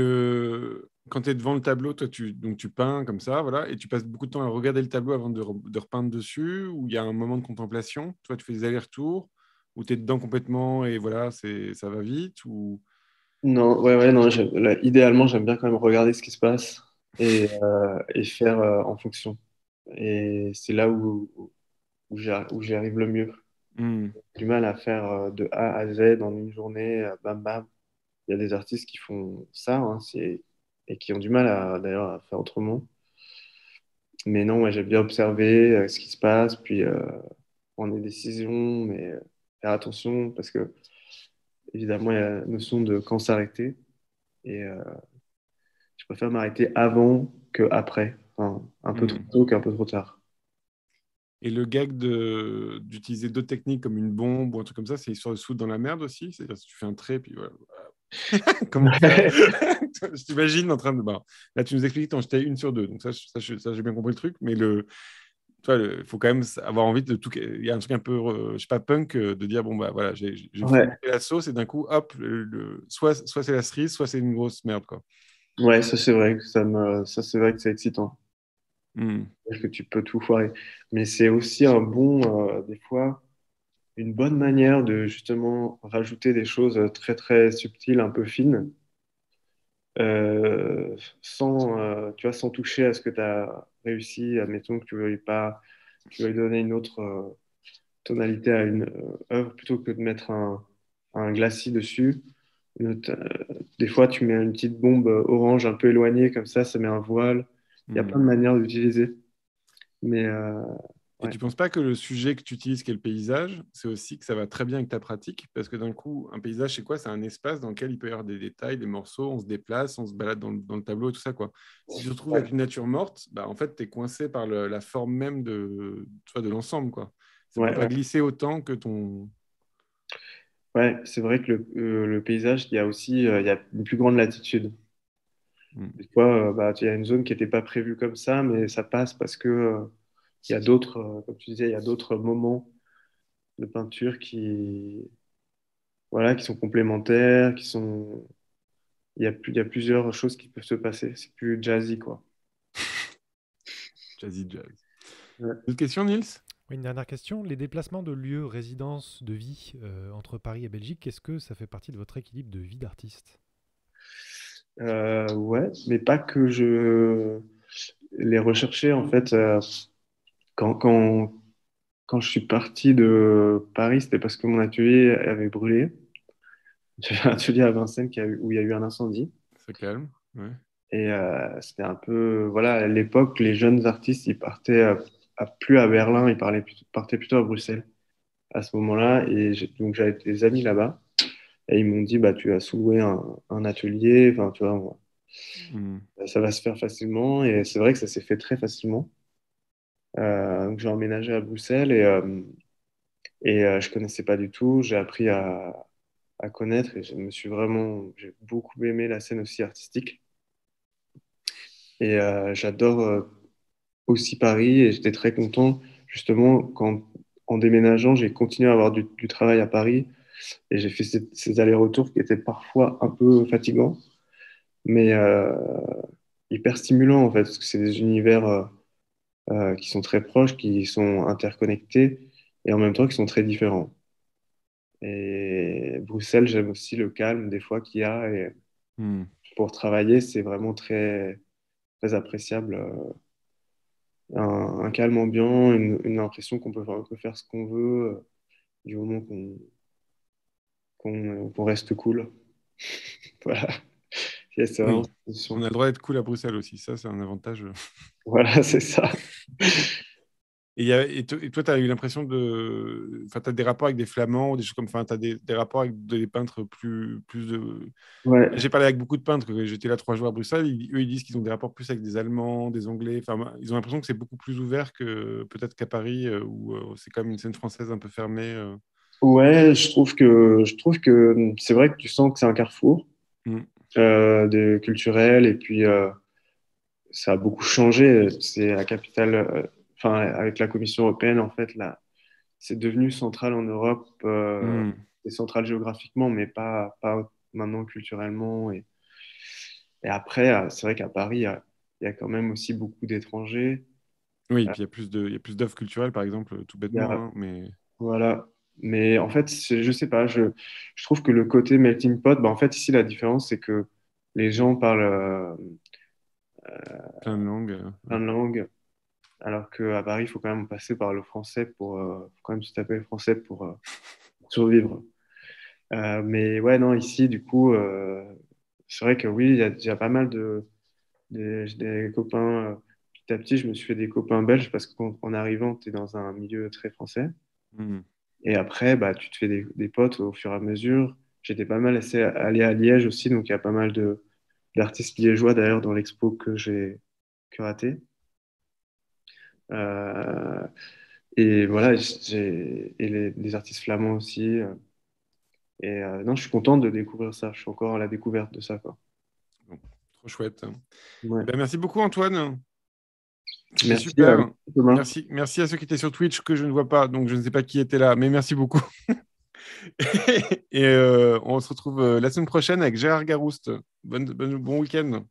quand tu es devant le tableau, toi, donc tu peins comme ça, voilà, et tu passes beaucoup de temps à regarder le tableau avant de repeindre dessus, ou il y a un moment de contemplation, toi, tu fais des allers-retours, ou tu es dedans complètement et voilà, ça va vite, ou... Non, ouais, non. Là, idéalement, j'aime bien quand même regarder ce qui se passe et faire en fonction. Et c'est là où j'y arrive le mieux. Hmm. J'ai du mal à faire de A à Z en une journée, bam bam. Il y a des artistes qui font ça, hein, et qui ont du mal d'ailleurs à faire autrement. Mais non, ouais, j'aime bien observer ce qui se passe, puis prendre des décisions, mais faire attention parce que évidemment, il y a la notion de quand s'arrêter. Et je préfère m'arrêter avant que après. Enfin, un peu trop Hmm. tôt qu'un peu trop tard. Et le gag d'utiliser d'autres techniques comme une bombe ou un truc comme ça, c'est histoire de se foutre dans la merde aussi. C'est-à-dire si tu fais un trait, puis voilà. Comment faire? Je t'imagine en train de. Bah, là, tu nous expliques que tu en jetais une sur deux. Donc, ça, j'ai bien compris le truc. Mais il faut quand même avoir envie de tout. Il y a un truc un peu, je sais pas, punk, de dire bon, bah voilà, j'ai fait Ouais, la sauce et d'un coup, hop, soit c'est la cerise, soit c'est une grosse merde, quoi. ouais, ça c'est vrai que ça c'est vrai que c'est excitant. Hmm. Parce que tu peux tout foirer. Mais c'est aussi un bon, des fois, une bonne manière de justement rajouter des choses très très subtiles, un peu fines, sans, tu vois, sans toucher à ce que tu as réussi. Admettons que tu veuilles pas, tu veuilles donner une autre tonalité à une œuvre plutôt que de mettre un glacis dessus. Des fois, tu mets une petite bombe orange un peu éloignée, comme ça met un voile. Il y a Hmm. plein de manières d'utiliser. Mais Et ouais, tu penses pas que le sujet que tu utilises, qui est le paysage, c'est aussi que ça va très bien avec ta pratique? Parce que d'un coup, un paysage, c'est quoi? C'est un espace dans lequel il peut y avoir des détails, des morceaux, on se déplace, on se balade dans le tableau et tout ça, quoi. Si tu te retrouves avec ouais, une nature morte, bah, en fait, tu es coincé par la forme même tu vois, de l'ensemble, quoi. Ça peut ouais, pas ouais. glisser autant que ton... Ouais, c'est vrai que le paysage, il y a aussi il y a une plus grande latitude. Hmm. Des fois, bah, il y a une zone qui n'était pas prévue comme ça, mais ça passe parce que il y a d'autres, comme tu disais, il y a d'autres moments de peinture voilà, qui sont complémentaires, il y a plusieurs choses qui peuvent se passer. C'est plus jazzy, quoi. Jazzy jazz. Ouais. Autre question, Nils? Oui, une dernière question. Les déplacements de lieux, résidence, de vie entre Paris et Belgique, est-ce que ça fait partie de votre équilibre de vie d'artiste? Ouais, mais pas que je les recherchais en fait. Quand, quand, quand je suis parti de Paris, c'était parce que mon atelier avait brûlé. J'avais un atelier à Vincennes où il y a eu un incendie. Ça calme. Ouais. Et c'était un peu, voilà, à l'époque, les jeunes artistes, ils partaient plus à Berlin, partaient plutôt à Bruxelles à ce moment-là. Et donc j'avais des amis là-bas. Et ils m'ont dit, bah, tu as sous-loué un atelier. Enfin, tu vois, Hmm. ça va se faire facilement. Et c'est vrai que ça s'est fait très facilement. Donc j'ai emménagé à Bruxelles et je connaissais pas du tout. J'ai appris à connaître et j'ai beaucoup aimé la scène aussi artistique. Et j'adore aussi Paris et j'étais très content justement quand en déménageant, j'ai continué à avoir du travail à Paris et j'ai fait ces allers-retours qui étaient parfois un peu fatigants, mais hyper stimulants en fait, parce que c'est des univers qui sont très proches, qui sont interconnectés et en même temps qui sont très différents. Et Bruxelles, j'aime aussi le calme des fois qu'il y a et Hmm. pour travailler, c'est vraiment très, très appréciable. Un calme ambiant, une impression on peut faire ce qu'on veut du moment qu'on reste cool. Voilà, et c'est vraiment Oui. cette On position. a le droit d'être cool à Bruxelles aussi. Ça, c'est un avantage. Voilà, c'est ça. Et toi, tu as eu l'impression de. Enfin, tu as des rapports avec des Flamands ou des choses comme. Enfin, tu as des rapports avec des peintres plus de. Ouais, J'ai parlé avec beaucoup de peintres. J'étais là 3 jours à Bruxelles. Eux, ils disent qu'ils ont des rapports plus avec des Allemands, des Anglais. Enfin, ils ont l'impression que c'est beaucoup plus ouvert que peut-être qu'à Paris, où c'est quand même une scène française un peu fermée. ouais, je trouve que c'est vrai que tu sens que c'est un carrefour Mm. de culturel et puis ça a beaucoup changé. C'est la capitale. enfin, avec la Commission européenne, en fait, là, c'est devenu central en Europe, et central géographiquement, mais pas maintenant culturellement. Et après, c'est vrai qu'à Paris, il y a quand même aussi beaucoup d'étrangers. Oui, et Euh, puis il y a plus d'offres culturelles, par exemple, tout il y bêtement, a- hein, mais voilà. Mais en fait, je sais pas, je trouve que le côté melting pot, bah, en fait, ici, la différence, c'est que les gens parlent plein de langues. plein de langues, alors qu'à Paris, il faut quand même passer par le français faut quand même se taper le français pour survivre. Mais ouais, non, ici, du coup, c'est vrai que oui, il y a déjà pas mal j'ai des copains. Petit à petit, je me suis fait des copains belges parce qu'en arrivant, tu es dans un milieu très français. Hmm. Et après, bah, tu te fais des potes au fur et à mesure. J'étais pas mal allé à Liège aussi, donc il y a pas mal d'artistes liégeois d'ailleurs dans l'expo que j'ai curaté. Euh, et voilà, et les artistes flamands aussi. Non, je suis content de découvrir ça. Je suis encore à la découverte de ça, quoi. Bon, trop chouette. Ouais. Eh ben, merci beaucoup, Antoine. C'était Merci, super. Thomas. Merci à ceux qui étaient sur Twitch que je ne vois pas, donc je ne sais pas qui était là, mais merci beaucoup. Et on se retrouve la semaine prochaine avec Gérard Garouste. Bon week-end.